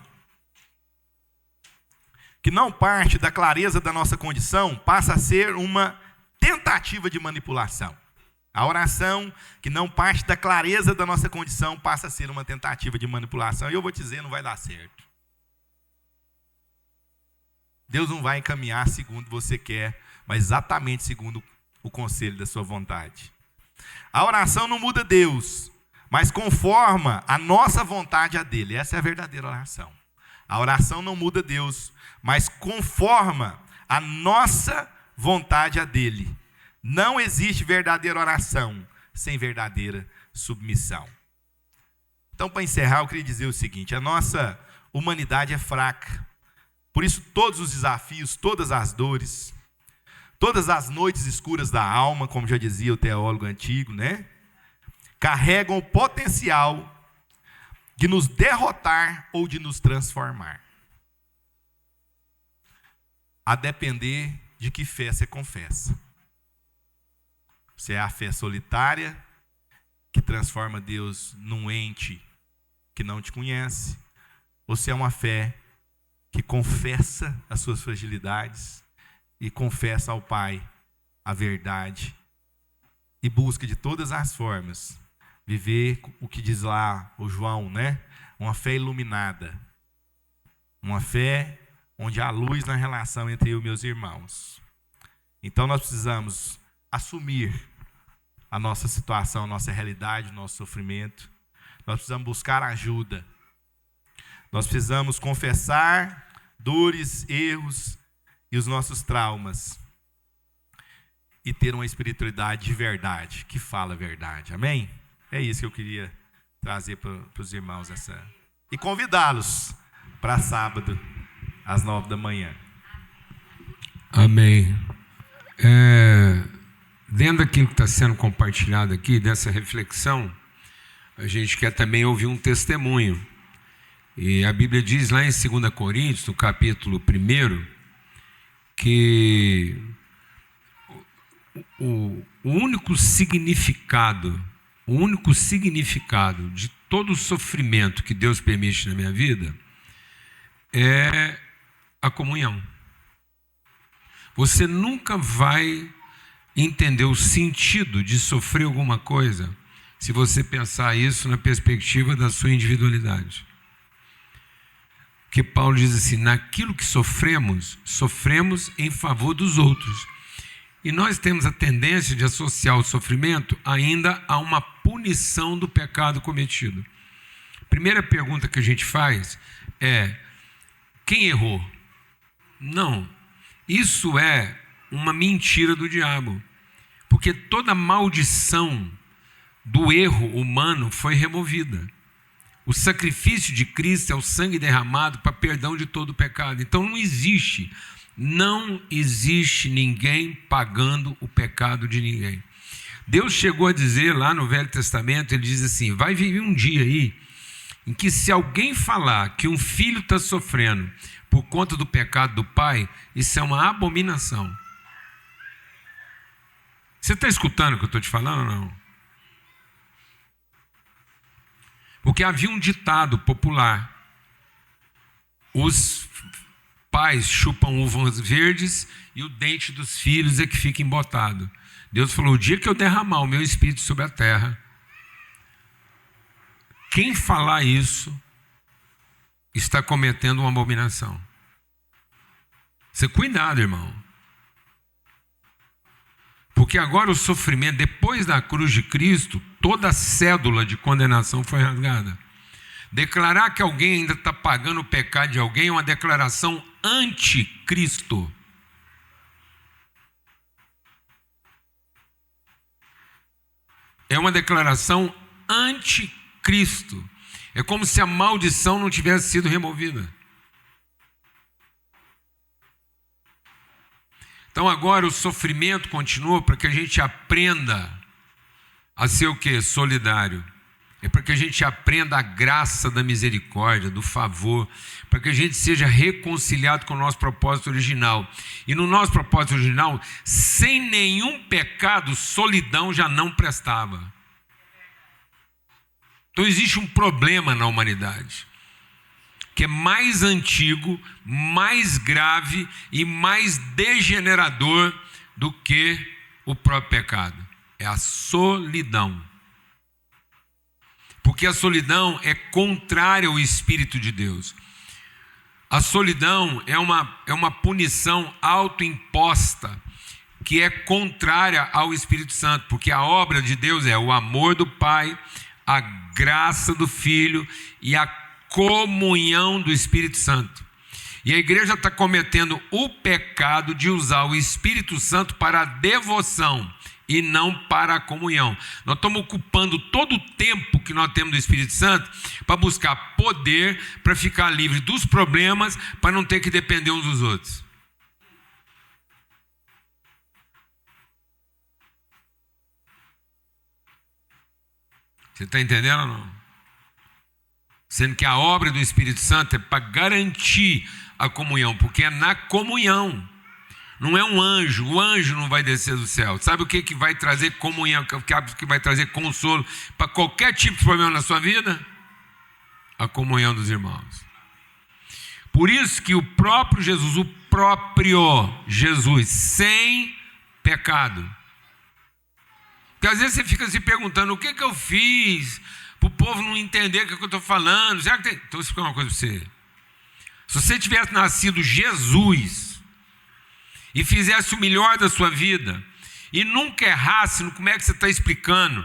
que não parte da clareza da nossa condição, passa a ser uma tentativa de manipulação. A oração, que não parte da clareza da nossa condição, passa a ser uma tentativa de manipulação. E eu vou te dizer, não vai dar certo. Deus não vai encaminhar segundo você quer, mas exatamente segundo o conselho da sua vontade. A oração não muda Deus, mas conforma a nossa vontade a dele. Essa é a verdadeira oração. A oração não muda Deus, mas conforma a nossa vontade a dele. Não existe verdadeira oração sem verdadeira submissão. Então, para encerrar, eu queria dizer o seguinte: a nossa humanidade é fraca. Por isso, todos os desafios, todas as dores, todas as noites escuras da alma, como já dizia o teólogo antigo, né? Carregam o potencial de nos derrotar ou de nos transformar. A depender de que fé você confessa. Se é a fé solitária, que transforma Deus num ente que não te conhece, ou se é uma fé que confessa as suas fragilidades e confessa ao Pai a verdade e busca de todas as formas viver o que diz lá o João, né? Uma fé iluminada, uma fé onde há luz na relação entre eu e meus irmãos. Então nós precisamos assumir a nossa situação, a nossa realidade, o nosso sofrimento. Nós precisamos buscar ajuda. Nós precisamos confessar dores, erros e os nossos traumas. E ter uma espiritualidade de verdade, que fala a verdade. Amém? É isso que eu queria trazer para os irmãos e convidá-los para sábado, às 9 da manhã. Amém. Dentro daquilo que está sendo compartilhado aqui, dessa reflexão, a gente quer também ouvir um testemunho. E a Bíblia diz lá em 2 Coríntios, no capítulo 1, que o único significado de todo o sofrimento que Deus permite na minha vida é a comunhão. Você nunca vai entender o sentido de sofrer alguma coisa se você pensar isso na perspectiva da sua individualidade. Porque Paulo diz assim: naquilo que sofremos em favor dos outros. E nós temos a tendência de associar o sofrimento ainda a uma punição do pecado cometido. Primeira pergunta que a gente faz é: quem errou? Não. Isso é uma mentira do diabo. Porque toda maldição do erro humano foi removida. O sacrifício de Cristo é o sangue derramado para perdão de todo o pecado. Então não existe ninguém pagando o pecado de ninguém. Deus chegou a dizer lá no Velho Testamento, ele diz assim: vai vir um dia aí em que se alguém falar que um filho está sofrendo por conta do pecado do pai, isso é uma abominação. Você está escutando o que eu estou te falando ou não? Porque havia um ditado popular: os pais chupam uvas verdes e o dente dos filhos é que fica embotado. Deus falou: o dia que eu derramar o meu espírito sobre a terra, quem falar isso está cometendo uma abominação. Você cuidado, irmão. Porque agora o sofrimento, depois da cruz de Cristo, toda a cédula de condenação foi rasgada. Declarar que alguém ainda está pagando o pecado de alguém é uma declaração anticristo. É uma declaração anticristo. É como se a maldição não tivesse sido removida. Então agora o sofrimento continua para que a gente aprenda a ser o quê? Solidário. É para que a gente aprenda a graça da misericórdia, do favor, para que a gente seja reconciliado com o nosso propósito original. E no nosso propósito original, sem nenhum pecado, solidão já não prestava. Então existe um problema na humanidade, que é mais antigo, mais grave e mais degenerador do que o próprio pecado. É a solidão. Porque a solidão é contrária ao Espírito de Deus. A solidão é uma punição autoimposta, que é contrária ao Espírito Santo, porque a obra de Deus é o amor do Pai, a graça do Filho e a comunhão do Espírito Santo. E a igreja está cometendo o pecado de usar o Espírito Santo para a devoção e não para a comunhão. Nós estamos ocupando todo o tempo que nós temos do Espírito Santo para buscar poder, para ficar livre dos problemas, para não ter que depender uns dos outros. Você está entendendo ou não? Sendo que a obra do Espírito Santo é para garantir a comunhão, porque é na comunhão. Não é um anjo, o anjo não vai descer do céu. Sabe o que vai trazer comunhão, o que vai trazer consolo para qualquer tipo de problema na sua vida? A comunhão dos irmãos. Por isso que o próprio Jesus, sem pecado. Porque às vezes você fica se perguntando: o que eu fiz para o povo não entender o que eu estou falando? Será que tem? Então, eu vou explicar uma coisa para você. Se você tivesse nascido Jesus, e fizesse o melhor da sua vida, e nunca errasse no como é que você está explicando,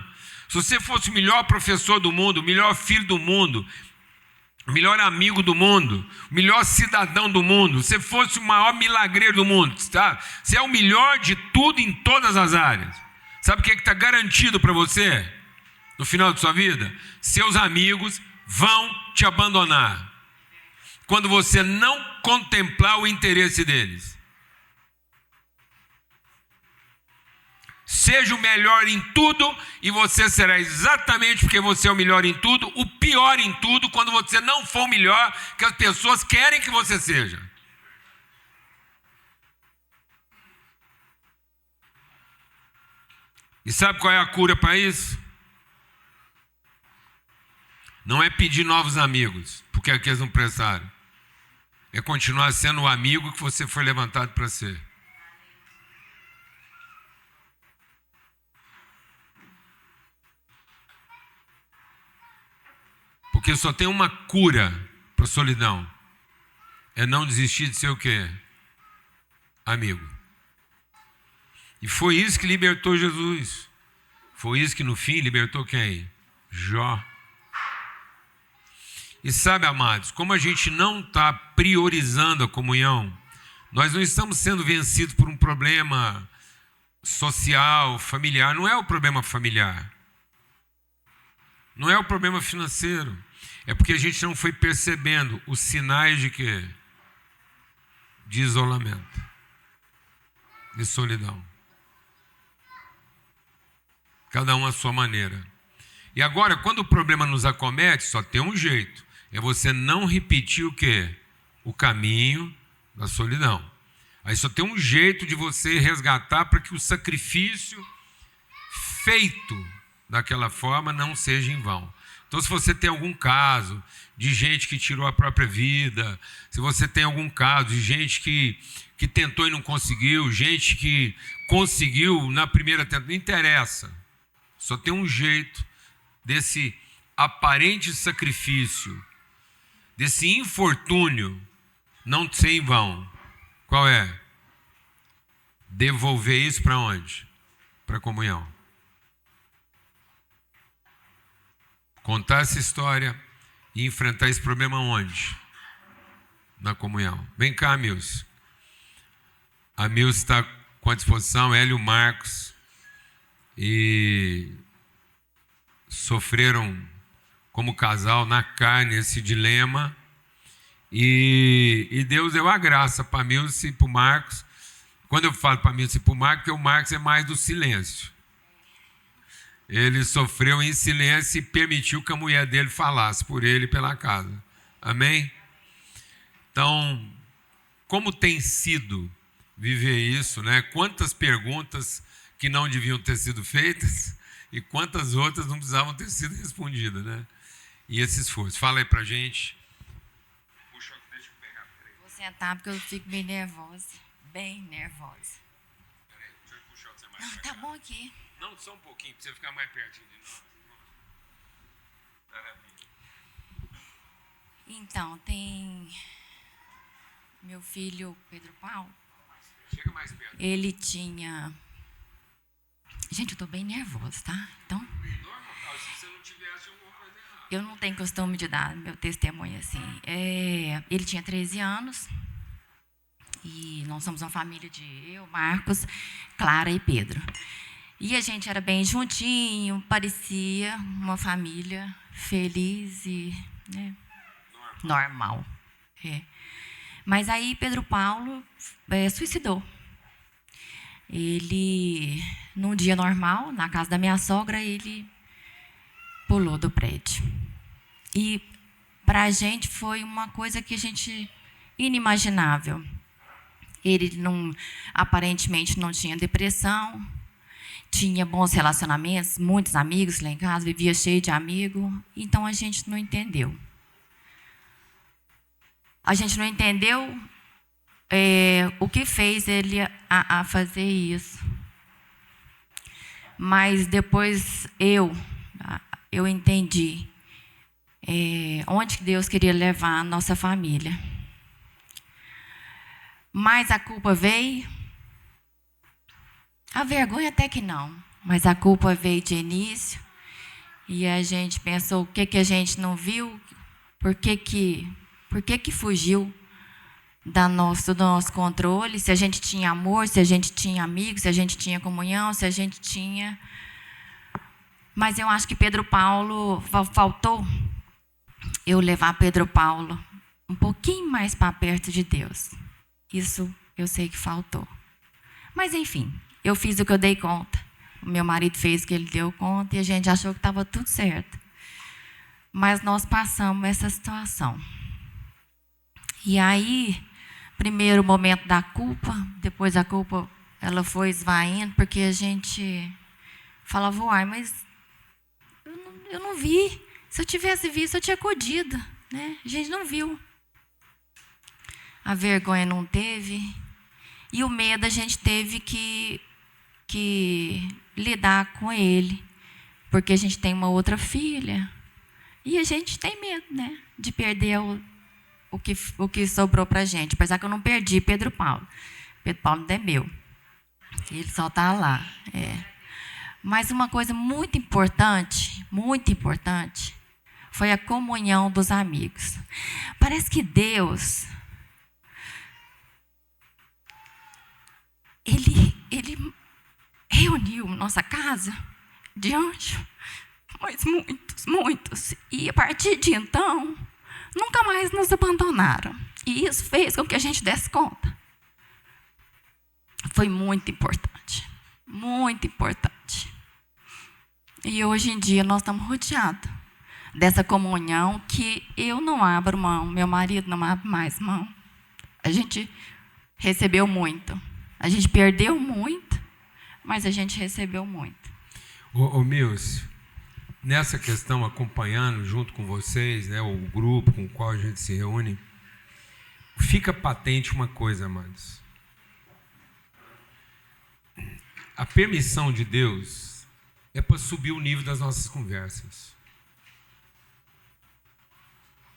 se você fosse o melhor professor do mundo, o melhor filho do mundo, o melhor amigo do mundo, o melhor cidadão do mundo, se você fosse o maior milagreiro do mundo, tá? Você é o melhor de tudo em todas as áreas. Sabe o que está garantido para você no final de sua vida? Seus amigos vão te abandonar quando você não contemplar o interesse deles. Seja o melhor em tudo e você será exatamente porque você é o melhor em tudo, o pior em tudo quando você não for o melhor que as pessoas querem que você seja. E sabe qual é a cura para isso? Não é pedir novos amigos, porque aqueles não prestaram. É continuar sendo o amigo que você foi levantado para ser. Porque só tem uma cura para a solidão. É não desistir de ser o quê? Amigo. E foi isso que libertou Jesus. Foi isso que no fim libertou quem? Jó. E sabe, amados, como a gente não está priorizando a comunhão, nós não estamos sendo vencidos por um problema social, familiar. Não é o problema familiar. Não é o problema financeiro. É porque a gente não foi percebendo os sinais de quê? De isolamento, de solidão. Cada um à sua maneira. E agora, quando o problema nos acomete, só tem um jeito. É você não repetir o quê? O caminho da solidão. Aí só tem um jeito de você resgatar para que o sacrifício feito daquela forma não seja em vão. Então, se você tem algum caso de gente que tirou a própria vida, se você tem algum caso de gente que tentou e não conseguiu, gente que conseguiu na primeira tentativa, não interessa. Só tem um jeito desse aparente sacrifício, desse infortúnio, não ser em vão. Qual é? Devolver isso para onde? Para a comunhão. Contar essa história e enfrentar esse problema onde? Na comunhão. Vem cá, Milce. A Milce está com a disposição, ela e o Marcos, e sofreram como casal na carne esse dilema, e Deus deu a graça para a Milce e para o Marcos. Quando eu falo para a Milce e para o Marcos, porque o Marcos é mais do silêncio. Ele sofreu em silêncio e permitiu que a mulher dele falasse por ele e pela casa. Amém? Então, como tem sido viver isso, né? Quantas perguntas que não deviam ter sido feitas e quantas outras não precisavam ter sido respondidas, né? E esse esforço. Fala aí pra gente. Puxa, deixa eu pegar. Peraí. Vou sentar porque eu fico bem nervosa. Bem nervosa. Peraí, deixa eu puxar você mais. Não, tá bom aqui. Não, só um pouquinho, para você ficar mais pertinho de nós. Maravilha. Então, tem meu filho, Pedro Paulo. Chega mais perto. Ele tinha... Gente, eu tô bem nervosa, tá? Então, Normal, se você não tivesse alguma coisa errada. eu não tenho costume de dar meu testemunho assim. Ele tinha 13 anos. E nós somos uma família de eu, Marcos, Clara e Pedro. E a gente era bem juntinho, parecia uma família feliz e, né, normal. É. Mas aí Pedro Paulo suicidou. Ele, num dia normal, na casa da minha sogra, ele pulou do prédio. E para a gente foi uma coisa que a gente inimaginável. Ele aparentemente não tinha depressão, tinha bons relacionamentos, muitos amigos lá em casa, vivia cheio de amigos, então a gente não entendeu. A gente não entendeu o que fez ele a fazer isso. Mas depois eu entendi onde Deus queria levar a nossa família. Mas a culpa veio A vergonha até que não, mas a culpa veio de início. E a gente pensou, o que a gente não viu? Por que fugiu do nosso controle? Se a gente tinha amor, se a gente tinha amigos, se a gente tinha comunhão, se a gente tinha... Mas eu acho que Pedro Paulo, faltou eu levar Pedro Paulo um pouquinho mais para perto de Deus. Isso eu sei que faltou. Mas, enfim, eu fiz o que eu dei conta. O meu marido fez o que ele deu conta e a gente achou que estava tudo certo. Mas nós passamos essa situação. E aí, primeiro o momento da culpa, depois a culpa ela foi esvaindo, porque a gente falava, uai, mas eu não vi. Se eu tivesse visto, eu tinha acudido, né? A gente não viu. A vergonha não teve. E o medo a gente teve que lidar com ele. Porque a gente tem uma outra filha. E a gente tem medo, né? De perder o que sobrou para a gente. Apesar que eu não perdi Pedro Paulo. Pedro Paulo ainda é meu. Ele só está lá. Mas uma coisa muito importante, foi a comunhão dos amigos. Parece que Deus, Ele reuniu nossa casa de anjo, mas muitos. E a partir de então, nunca mais nos abandonaram. E isso fez com que a gente desse conta. Foi muito importante. Muito importante. E hoje em dia nós estamos rodeados dessa comunhão que eu não abro mão, meu marido não abre mais mão. A gente recebeu muito. A gente perdeu muito, mas a gente recebeu muito. Ô Milce, nessa questão, acompanhando junto com vocês, né, o grupo com o qual a gente se reúne, fica patente uma coisa, amados. A permissão de Deus é para subir o nível das nossas conversas.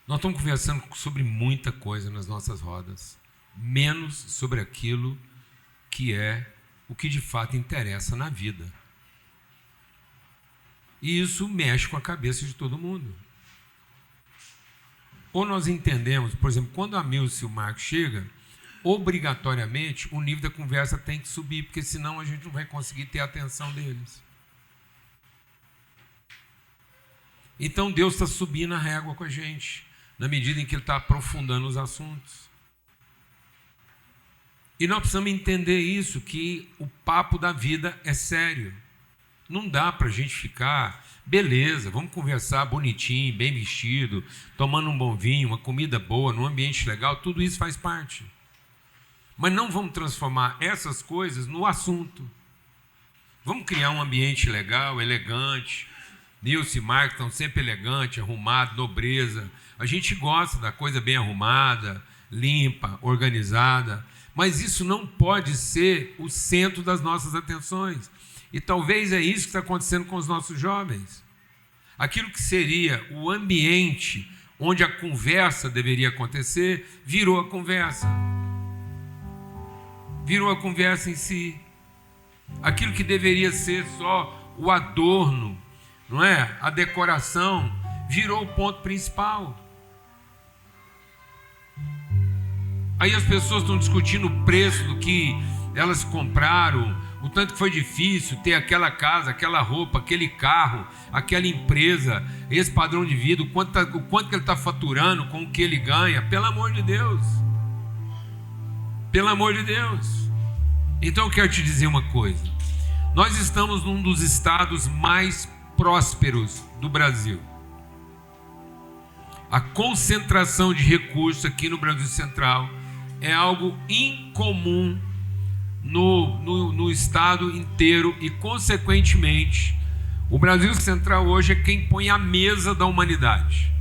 Nós estamos conversando sobre muita coisa nas nossas rodas, menos sobre aquilo que é o que de fato interessa na vida. E isso mexe com a cabeça de todo mundo. Ou nós entendemos, por exemplo, quando a Milce e o Marcos chegam, obrigatoriamente o nível da conversa tem que subir, porque senão a gente não vai conseguir ter a atenção deles. Então Deus está subindo a régua com a gente, na medida em que Ele está aprofundando os assuntos. E nós precisamos entender isso, que o papo da vida é sério. Não dá para a gente ficar, beleza, vamos conversar bonitinho, bem vestido, tomando um bom vinho, uma comida boa, num ambiente legal, tudo isso faz parte. Mas não vamos transformar essas coisas no assunto. Vamos criar um ambiente legal, elegante. Nilce e Marcos estão sempre elegantes, arrumados, nobreza. A gente gosta da coisa bem arrumada, limpa, organizada. Mas isso não pode ser o centro das nossas atenções. E talvez é isso que está acontecendo com os nossos jovens. Aquilo que seria o ambiente onde a conversa deveria acontecer, virou a conversa. Virou a conversa em si. Aquilo que deveria ser só o adorno, não é? A decoração, virou o ponto principal. Aí as pessoas estão discutindo o preço do que elas compraram, o tanto que foi difícil ter aquela casa, aquela roupa, aquele carro, aquela empresa, esse padrão de vida, o quanto que ele está faturando com o que ele ganha. Pelo amor de Deus. Pelo amor de Deus. Então eu quero te dizer uma coisa. Nós estamos num dos estados mais prósperos do Brasil. A concentração de recursos aqui no Brasil Central é algo incomum no estado inteiro e, consequentemente, o Brasil Central hoje é quem põe a mesa da humanidade.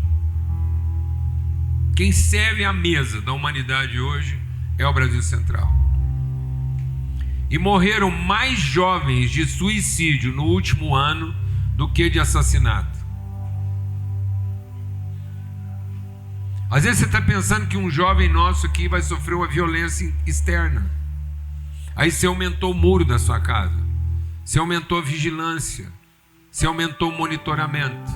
Quem serve a mesa da humanidade hoje é o Brasil Central. E morreram mais jovens de suicídio no último ano do que de assassinato. Às vezes você está pensando que um jovem nosso aqui vai sofrer uma violência externa. Aí você aumentou o muro da sua casa, você aumentou a vigilância, você aumentou o monitoramento.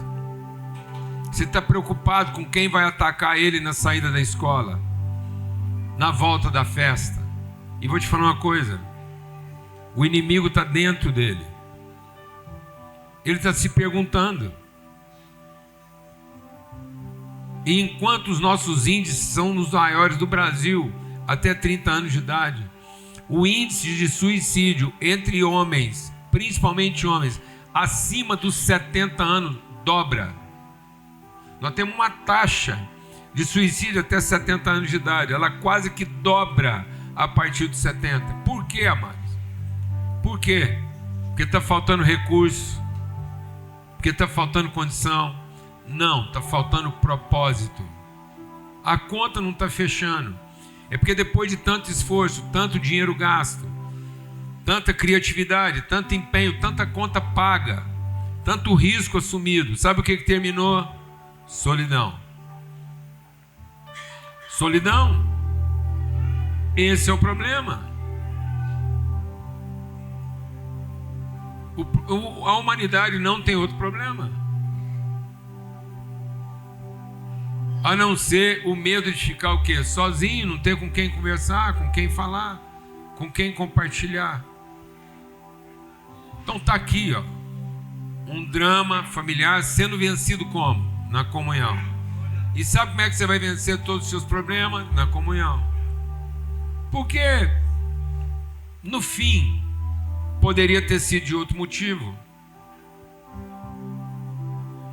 Você está preocupado com quem vai atacar ele na saída da escola, na volta da festa. E vou te falar uma coisa, o inimigo está dentro dele. Ele está se perguntando. E enquanto os nossos índices são os maiores do Brasil, até 30 anos de idade, o índice de suicídio entre homens, principalmente homens, acima dos 70 anos, dobra. Nós temos uma taxa de suicídio até 70 anos de idade, ela quase que dobra a partir dos 70. Por quê, amados? Por quê? Porque está faltando recurso, porque está faltando condição. Não, está faltando propósito. A conta não está fechando. É porque depois de tanto esforço, tanto dinheiro gasto, tanta criatividade, tanto empenho, tanta conta paga, tanto risco assumido, sabe o que terminou? Solidão. Solidão. Esse é o problema. A humanidade não tem outro problema, a não ser o medo de ficar o quê? Sozinho, não ter com quem conversar, com quem falar, com quem compartilhar. Então está aqui, ó, um drama familiar sendo vencido como? Na comunhão. E sabe como é que você vai vencer todos os seus problemas? Na comunhão. Porque no fim poderia ter sido de outro motivo.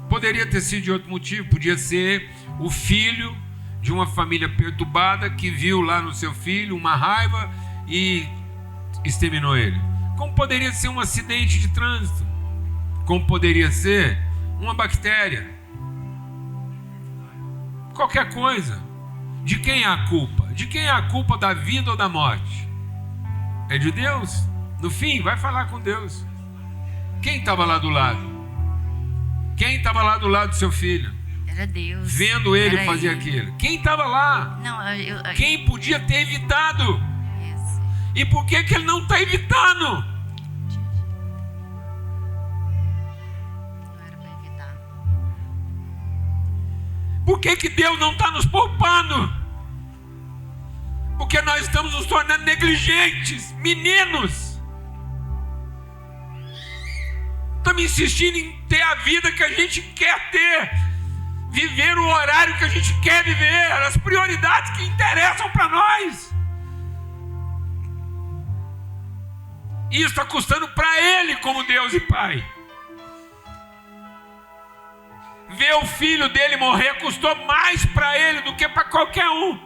Poderia ter sido de outro motivo. Podia ser o filho de uma família perturbada que viu lá no seu filho uma raiva e exterminou ele. Como poderia ser um acidente de trânsito. Como poderia ser uma bactéria. Qualquer coisa. De quem é a culpa? De quem é a culpa da vida ou da morte? É de Deus. No fim, vai falar com Deus. Quem estava lá do lado? Quem estava lá do lado do seu filho? Era Deus. Vendo ele fazer aquilo. Quem estava lá? Não, quem podia ter evitado? Isso. E por que ele não está evitando? Não era para evitar. Por que Deus não está nos poupando? Porque nós estamos nos tornando negligentes, meninos. Estamos insistindo em ter a vida que a gente quer ter, viver o horário que a gente quer viver, as prioridades que interessam para nós. E isso está custando para Ele como Deus e Pai. Ver o filho dele morrer custou mais para Ele do que para qualquer um.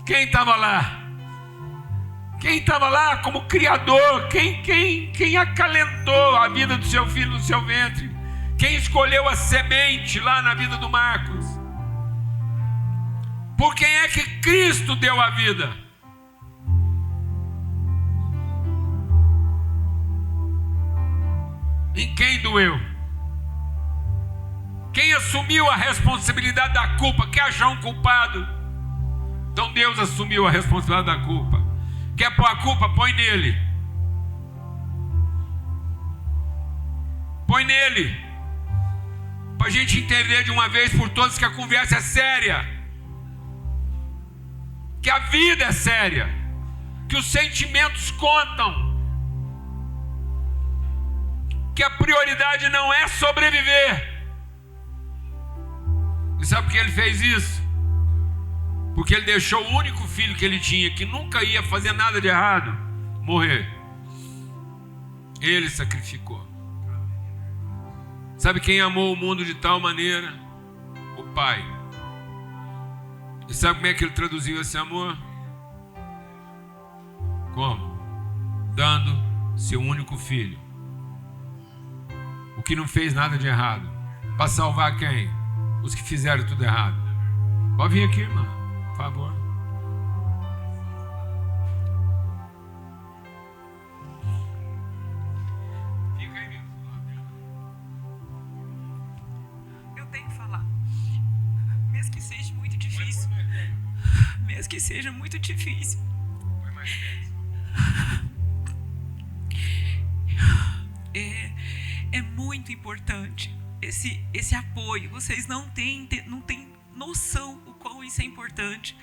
Quem estava lá? Quem estava lá como criador? Quem acalentou a vida do seu filho no seu ventre? Quem escolheu a semente lá na vida do Marcos? Por quem é que Cristo deu a vida? Em quem doeu? Quem assumiu a responsabilidade da culpa? Quer achar um culpado? Então Deus assumiu a responsabilidade da culpa. Quer pôr a culpa? Põe nele. Põe nele. Para a gente entender de uma vez por todas que a conversa é séria. Que a vida é séria. Que os sentimentos contam. Que a prioridade não é sobreviver. E sabe por que ele fez isso? Porque ele deixou o único filho que ele tinha, que nunca ia fazer nada de errado, morrer. Ele sacrificou. Sabe quem amou o mundo de tal maneira? O Pai. E sabe como é que ele traduziu esse amor? Como? Dando seu único filho. O que não fez nada de errado. Para salvar quem? Os que fizeram tudo errado. Pode vir aqui, irmão. Por favor. Fica aí mesmo. Eu tenho que falar. Mesmo que seja muito difícil. que seja muito difícil. É muito importante esse apoio. Vocês não têm noção o quão isso é importante.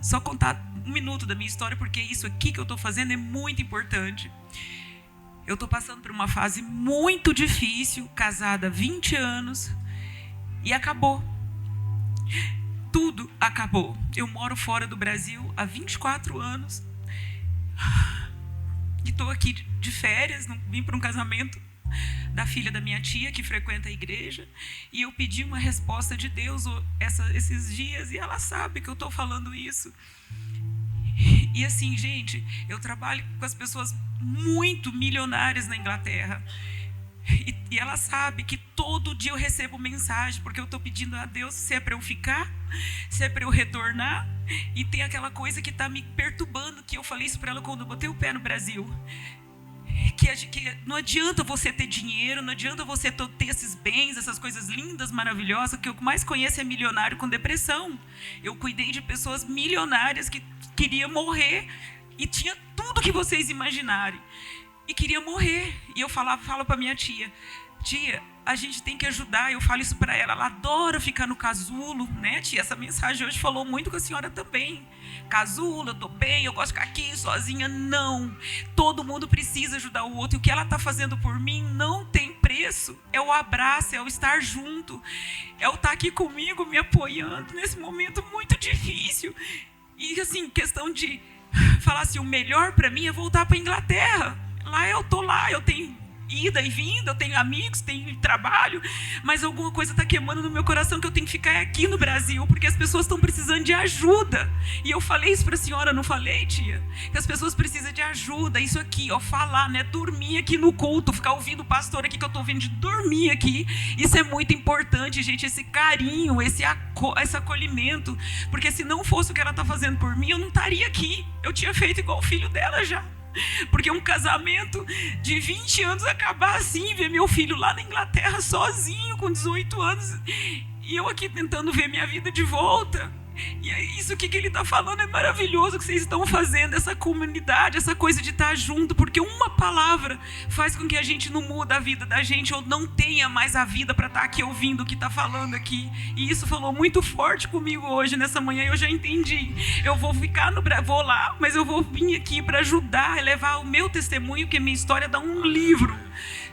Só contar 1 minuto da minha história, porque isso aqui que eu estou fazendo é muito importante. Eu estou passando por uma fase muito difícil, casada há 20 anos, e acabou. Tudo acabou. Eu moro fora do Brasil há 24 anos. E estou aqui de férias, vim para um casamento da filha da minha tia, que frequenta a igreja, e eu pedi uma resposta de Deus esses dias, e ela sabe que eu estou falando isso. E assim, gente, eu trabalho com as pessoas muito milionárias na Inglaterra, e ela sabe que todo dia eu recebo mensagem, porque eu estou pedindo a Deus se é para eu ficar, se é para eu retornar, e tem aquela coisa que está me perturbando, que eu falei isso para ela quando eu botei o pé no Brasil, que não adianta você ter dinheiro, não adianta você ter esses bens, essas coisas lindas, maravilhosas, que o que eu mais conheço é milionário com depressão. Eu cuidei de pessoas milionárias que queriam morrer, e tinha tudo que vocês imaginarem, e queria morrer. E eu falo para minha tia, a gente tem que ajudar. Eu falo isso para ela, ela adora ficar no casulo, né, tia? Essa mensagem hoje falou muito com a senhora também. Casulo, eu estou bem, eu gosto de ficar aqui sozinha. Não, todo mundo precisa ajudar o outro, e o que ela está fazendo por mim não tem preço. É o abraço, é o estar junto, é o estar aqui comigo, me apoiando nesse momento muito difícil. E assim, questão de falar assim, o melhor para mim é voltar para a Inglaterra. Lá eu estou lá, eu tenho ida e vinda, eu tenho amigos, tenho trabalho, mas alguma coisa está queimando no meu coração, que eu tenho que ficar aqui no Brasil, porque as pessoas estão precisando de ajuda. E eu falei isso para a senhora, não falei, tia? Que as pessoas precisam de ajuda. Isso aqui, ó, falar, né? Dormir aqui no culto, ficar ouvindo o pastor aqui, que eu estou ouvindo, de dormir aqui. Isso é muito importante, gente, esse carinho, esse acolhimento, porque se não fosse o que ela está fazendo por mim, eu não estaria aqui. Eu tinha feito igual o filho dela já. Porque um casamento de 20 anos acabar assim, ver meu filho lá na Inglaterra sozinho, com 18 anos, e eu aqui tentando ver minha vida de volta. E é isso que ele está falando, é maravilhoso que vocês estão fazendo, essa comunidade, essa coisa de estar junto, porque uma palavra faz com que a gente não muda a vida da gente, ou não tenha mais a vida para estar aqui ouvindo o que está falando aqui. E isso falou muito forte comigo hoje, nessa manhã, e eu já entendi. Eu vou ficar vou lá, mas eu vou vir aqui para ajudar, levar o meu testemunho, que minha história dá um livro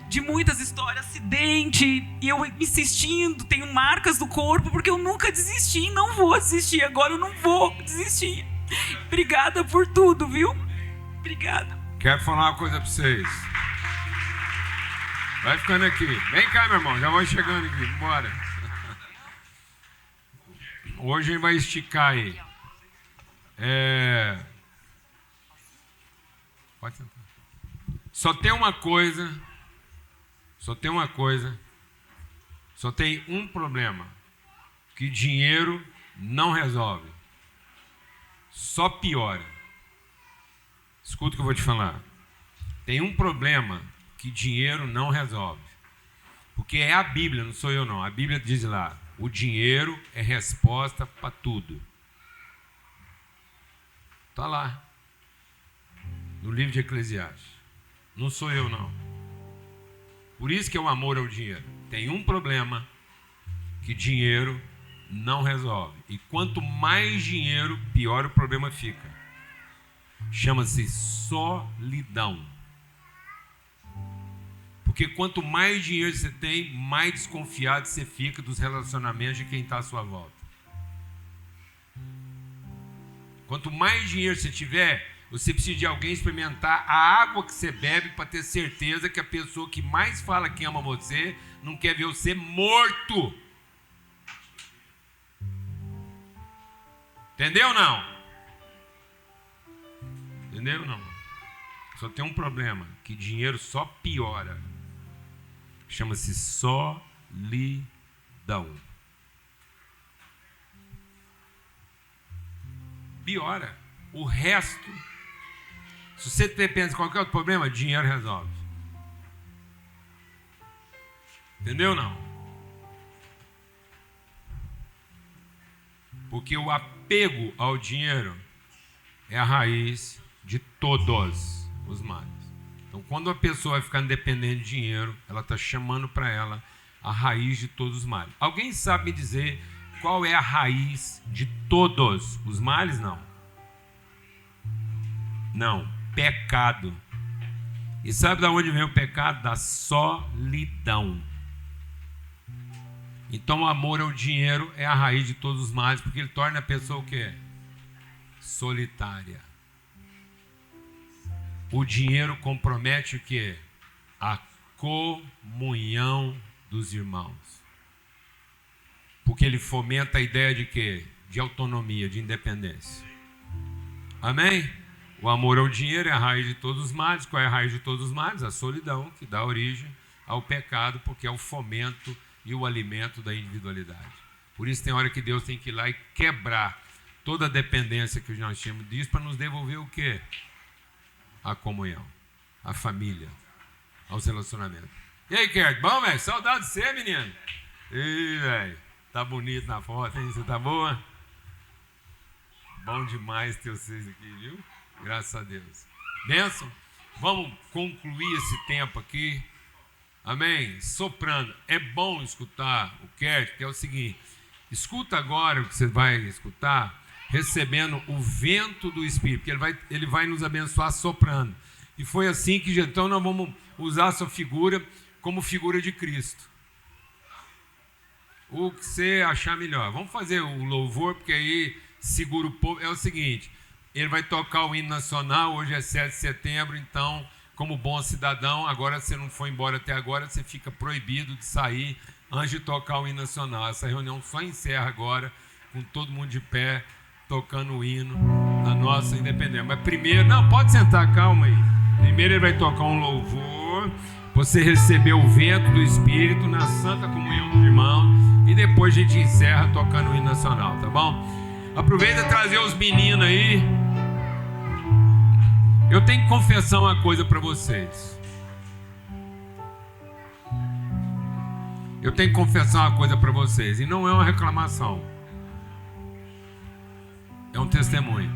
de muitas histórias, acidente, e eu insistindo, tenho marcas do corpo, porque eu nunca desisti, e não vou desistir, agora eu não vou desistir. Obrigada por tudo, viu? Obrigada. Quero falar uma coisa para vocês. Vai ficando aqui. Vem cá, meu irmão, já vou chegando aqui, bora. Hoje a gente vai esticar aí. Pode sentar. Só tem uma coisa, só tem um problema, que dinheiro não resolve, só piora. Escuta o que eu vou te falar. Tem um problema que dinheiro não resolve, porque é a Bíblia, não sou eu não. A Bíblia diz lá, o dinheiro é resposta para tudo. Está lá, no livro de Eclesiastes. Não sou eu não. Por isso que é o amor ao dinheiro. Tem um problema que dinheiro não resolve. E quanto mais dinheiro, pior o problema fica. Chama-se solidão. Porque quanto mais dinheiro você tem, mais desconfiado você fica dos relacionamentos de quem está à sua volta. Quanto mais dinheiro você tiver, você precisa de alguém experimentar a água que você bebe para ter certeza que a pessoa que mais fala que ama você não quer ver você morto. Entendeu ou não? Entendeu ou não? Só tem um problema, que dinheiro só piora. Chama-se solidão. Piora. O resto, se você pensa em qualquer outro problema, dinheiro resolve. Entendeu ou não? Porque apego ao dinheiro é a raiz de todos os males. Então, quando a pessoa vai ficando dependente de dinheiro, ela está chamando para ela a raiz de todos os males. Alguém sabe me dizer qual é a raiz de todos os males? Não. Não, pecado. E sabe de onde vem o pecado? Da solidão. Então, o amor ao dinheiro é a raiz de todos os males, porque ele torna a pessoa o quê? Solitária. O dinheiro compromete o quê? A comunhão dos irmãos. Porque ele fomenta a ideia de quê? De autonomia, de independência. Amém? O amor ao dinheiro é a raiz de todos os males. Qual é a raiz de todos os males? A solidão, que dá origem ao pecado, porque é o fomento e o alimento da individualidade. Por isso tem hora que Deus tem que ir lá e quebrar toda a dependência que nós tínhamos disso para nos devolver o quê? A comunhão, a família, aos relacionamentos. E aí, Kert, bom, velho? Saudade de você, menino. Ih, velho, tá bonito na foto, hein? Você tá boa? Bom demais ter vocês aqui, viu? Graças a Deus. Bênção. Vamos concluir esse tempo aqui. Amém? Soprando. É bom escutar o Kert, que é o seguinte: escuta agora o que você vai escutar, recebendo o vento do Espírito, porque ele vai nos abençoar soprando. E foi assim que, então, nós vamos usar a sua figura como figura de Cristo. O que você achar melhor. Vamos fazer o louvor, porque aí segura o povo. É o seguinte, ele vai tocar o hino nacional, hoje é 7 de setembro, então, como bom cidadão, agora você não foi embora até agora, você fica proibido de sair antes de tocar o hino nacional. Essa reunião só encerra agora, com todo mundo de pé, tocando o hino da nossa independência. Mas primeiro, não, pode sentar, calma aí. Primeiro ele vai tocar um louvor, você receber o vento do Espírito na santa comunhão dos irmãos, e depois a gente encerra tocando o hino nacional, tá bom? Aproveita e trazer os meninos aí. Eu tenho que confessar uma coisa para vocês. Eu tenho que confessar uma coisa para vocês, e não é uma reclamação. É um testemunho.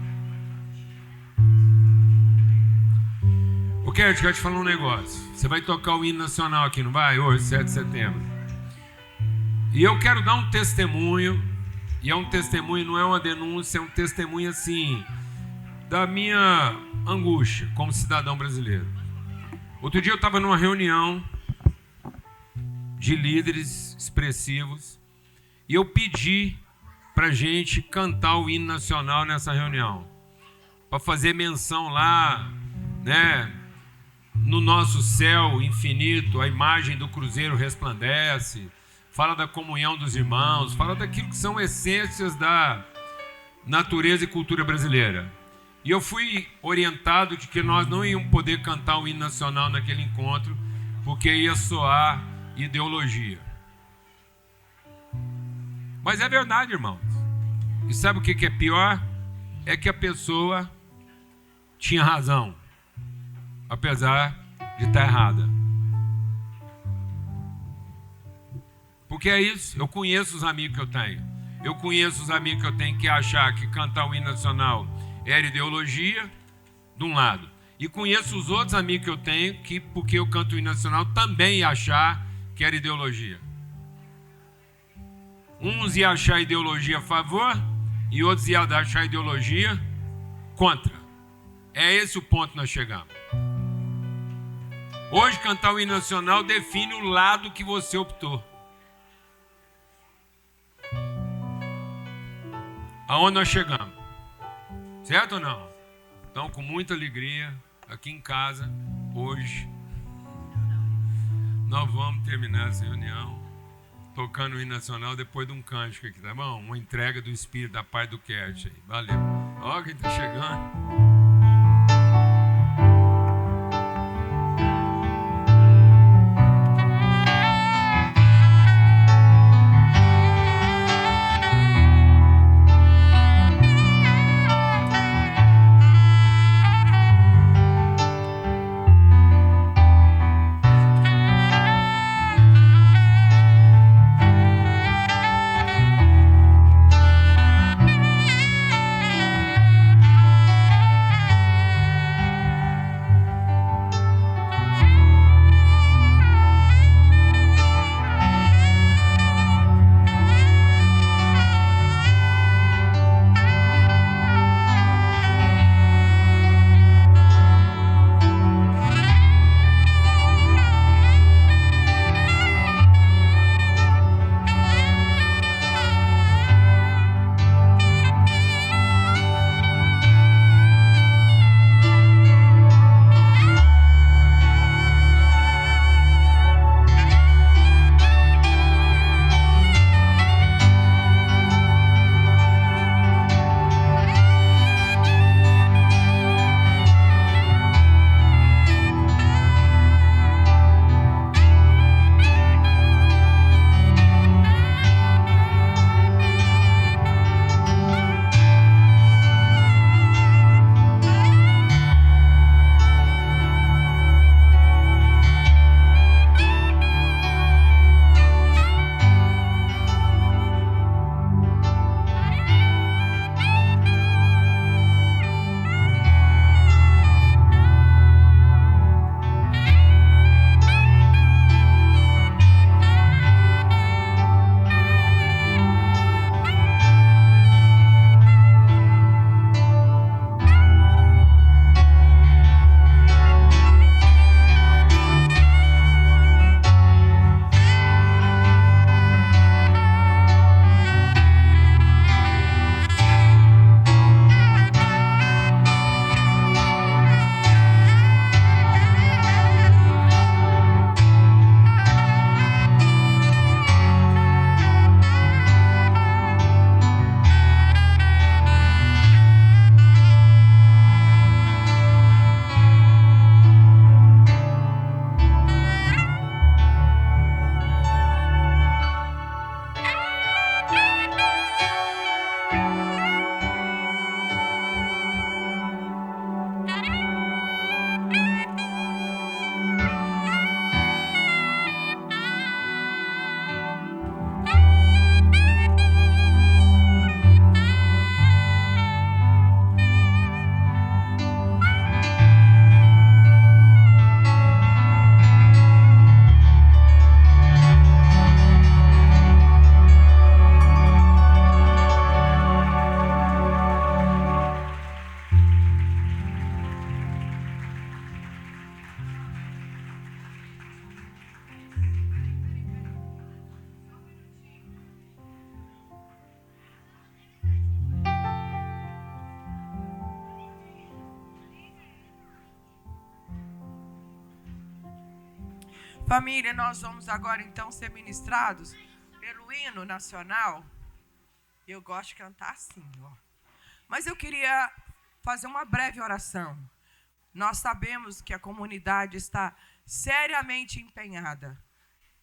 Eu quero te falar um negócio. Você vai tocar o hino nacional aqui, não vai? Hoje, 7 de setembro. E eu quero dar um testemunho. E é um testemunho, não é uma denúncia, é um testemunho assim, da minha angústia como cidadão brasileiro. Outro dia eu estava numa reunião de líderes expressivos e eu pedi para a gente cantar o hino nacional nessa reunião, para fazer menção lá, né, no nosso céu infinito, a imagem do cruzeiro resplandece, fala da comunhão dos irmãos, fala daquilo que são essências da natureza e cultura brasileira. E eu fui orientado de que nós não íamos poder cantar o hino nacional naquele encontro, porque ia soar ideologia. Mas é verdade, irmãos. E sabe o que é pior? É que a pessoa tinha razão, apesar de estar errada. Porque é isso, eu conheço os amigos que eu tenho. Eu conheço os amigos que eu tenho que achar que cantar o hino nacional era ideologia, de um lado. E conheço os outros amigos que eu tenho que, porque eu canto o hino nacional, também ia achar que era ideologia. Uns iam achar ideologia a favor e outros iam achar ideologia contra. É esse o ponto que nós chegamos. Hoje, cantar o hino nacional define o lado que você optou. Aonde nós chegamos? Certo ou não? Então, com muita alegria, aqui em casa, hoje, nós vamos terminar essa reunião tocando o hino nacional depois de um cântico aqui, tá bom? Uma entrega do Espírito da parte do Kert aí. Valeu. Ó, quem tá chegando. Família, nós vamos agora então ser ministrados pelo hino nacional. Eu gosto de cantar assim, ó. Mas eu queria fazer uma breve oração. Nós sabemos que a comunidade está seriamente empenhada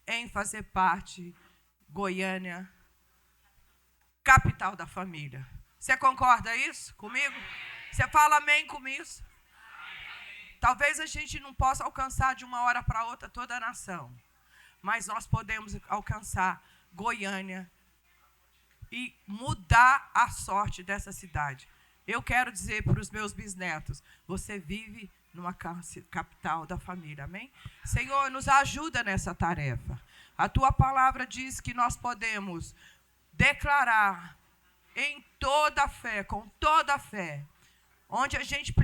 em fazer parte Goiânia, capital da família. Você concorda isso comigo? Você fala amém com isso? Talvez a gente não possa alcançar de uma hora para outra toda a nação, mas nós podemos alcançar Goiânia e mudar a sorte dessa cidade. Eu quero dizer para os meus bisnetos, você vive numa capital da família, amém? Senhor, nos ajuda nessa tarefa. A tua palavra diz que nós podemos declarar em toda a fé, com toda a fé, onde a gente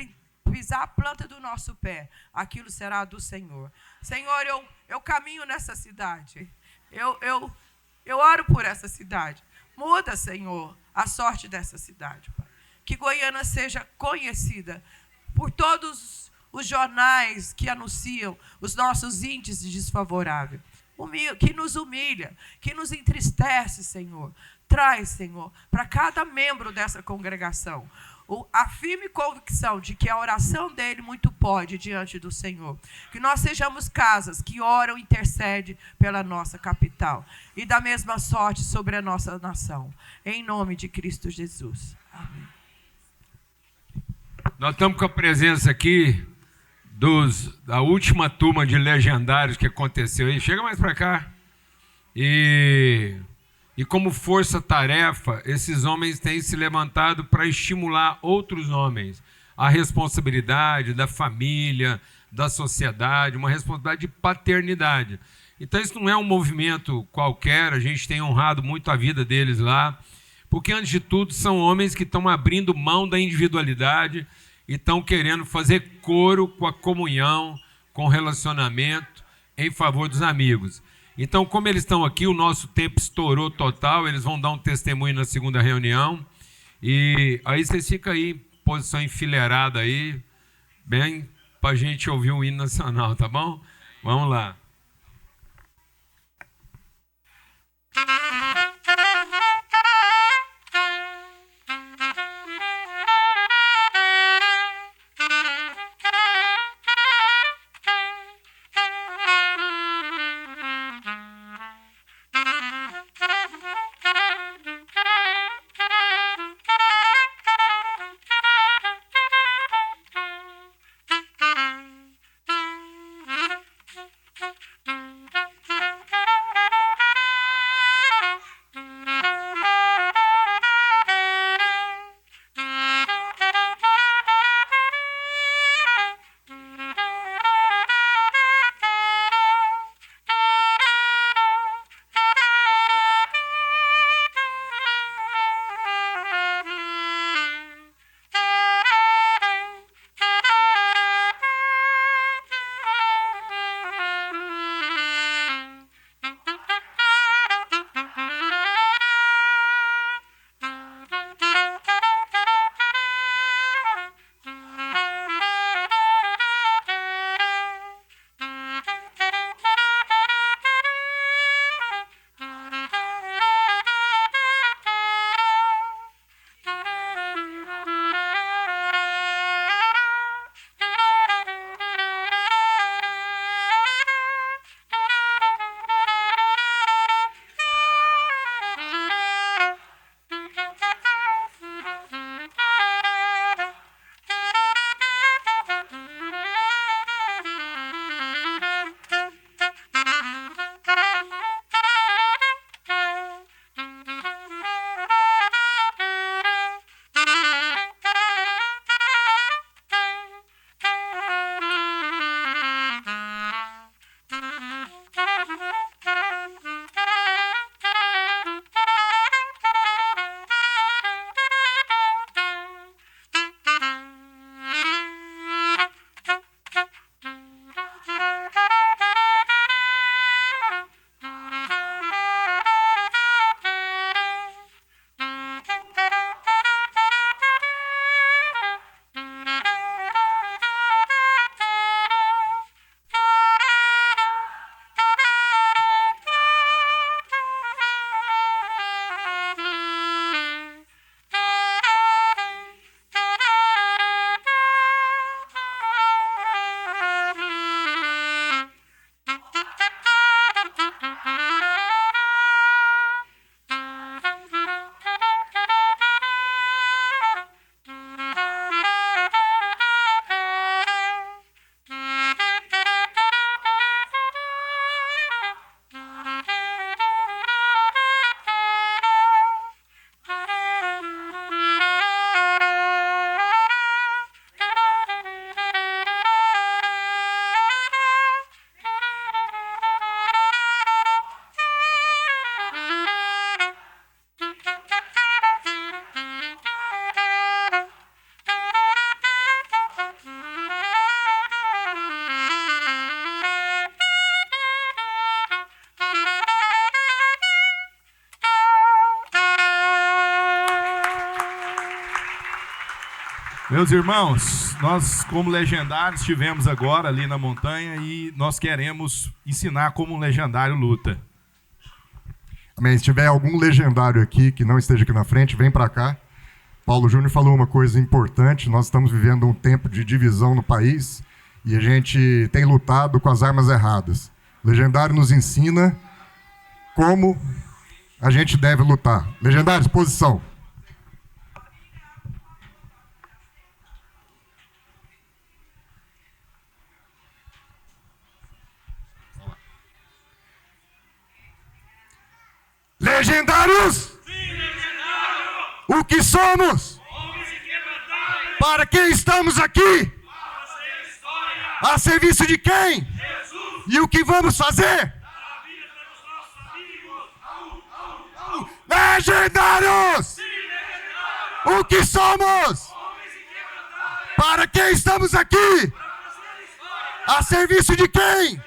pisar a planta do nosso pé, aquilo será do Senhor. Senhor, eu caminho nessa cidade. Eu oro por essa cidade. Muda, Senhor, a sorte dessa cidade, Pai. Que Goiânia seja conhecida por todos os jornais que anunciam os nossos índices desfavoráveis. Que nos humilha, que nos entristece, Senhor. Traz, Senhor, para cada membro dessa congregação a firme convicção de que a oração dele muito pode diante do Senhor. Que nós sejamos casas que oram e intercedem pela nossa capital. E da mesma sorte sobre a nossa nação. Em nome de Cristo Jesus. Amém. Nós estamos com a presença aqui da última turma de legendários que aconteceu aí. Chega mais para cá. E como força-tarefa, esses homens têm se levantado para estimular outros homens. A responsabilidade da família, da sociedade, uma responsabilidade de paternidade. Então isso não é um movimento qualquer, a gente tem honrado muito a vida deles lá, porque antes de tudo são homens que estão abrindo mão da individualidade e estão querendo fazer coro com a comunhão, com o relacionamento em favor dos amigos. Então, como eles estão aqui, o nosso tempo estourou total, eles vão dar um testemunho na segunda reunião. E aí vocês ficam aí, em posição enfileirada aí, bem, para a gente ouvir o hino nacional, tá bom? Vamos lá. Meus irmãos, nós como legendários estivemos agora ali na montanha e nós queremos ensinar como um legendário luta. Amém. Se tiver algum legendário aqui que não esteja aqui na frente, vem para cá. Paulo Júnior falou uma coisa importante, nós estamos vivendo um tempo de divisão no país e a gente tem lutado com as armas erradas. O legendário nos ensina como a gente deve lutar. Legendários, posição. Legendários! O que somos? Para quem estamos aqui? A serviço de quem? E o que vamos fazer? Legendários! O que somos? Para quem estamos aqui? A serviço de quem?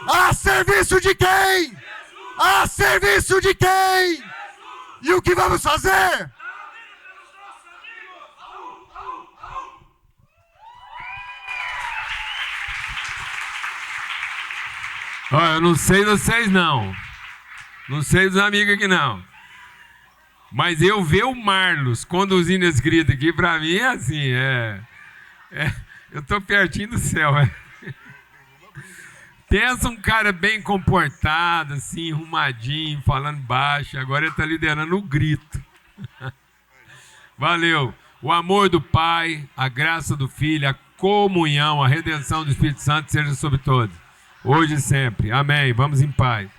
A serviço de quem? A serviço de quem? E o que vamos fazer? Olha, eu não sei vocês não. Não sei dos amigos aqui não. Mas eu ver o Marlos conduzindo esse grito aqui, pra mim é assim, eu tô pertinho do céu, Pensa um cara bem comportado, assim, arrumadinho, falando baixo. Agora ele está liderando o grito. Valeu. O amor do Pai, a graça do Filho, a comunhão, a redenção do Espírito Santo seja sobre todos. Hoje e sempre. Amém. Vamos em paz.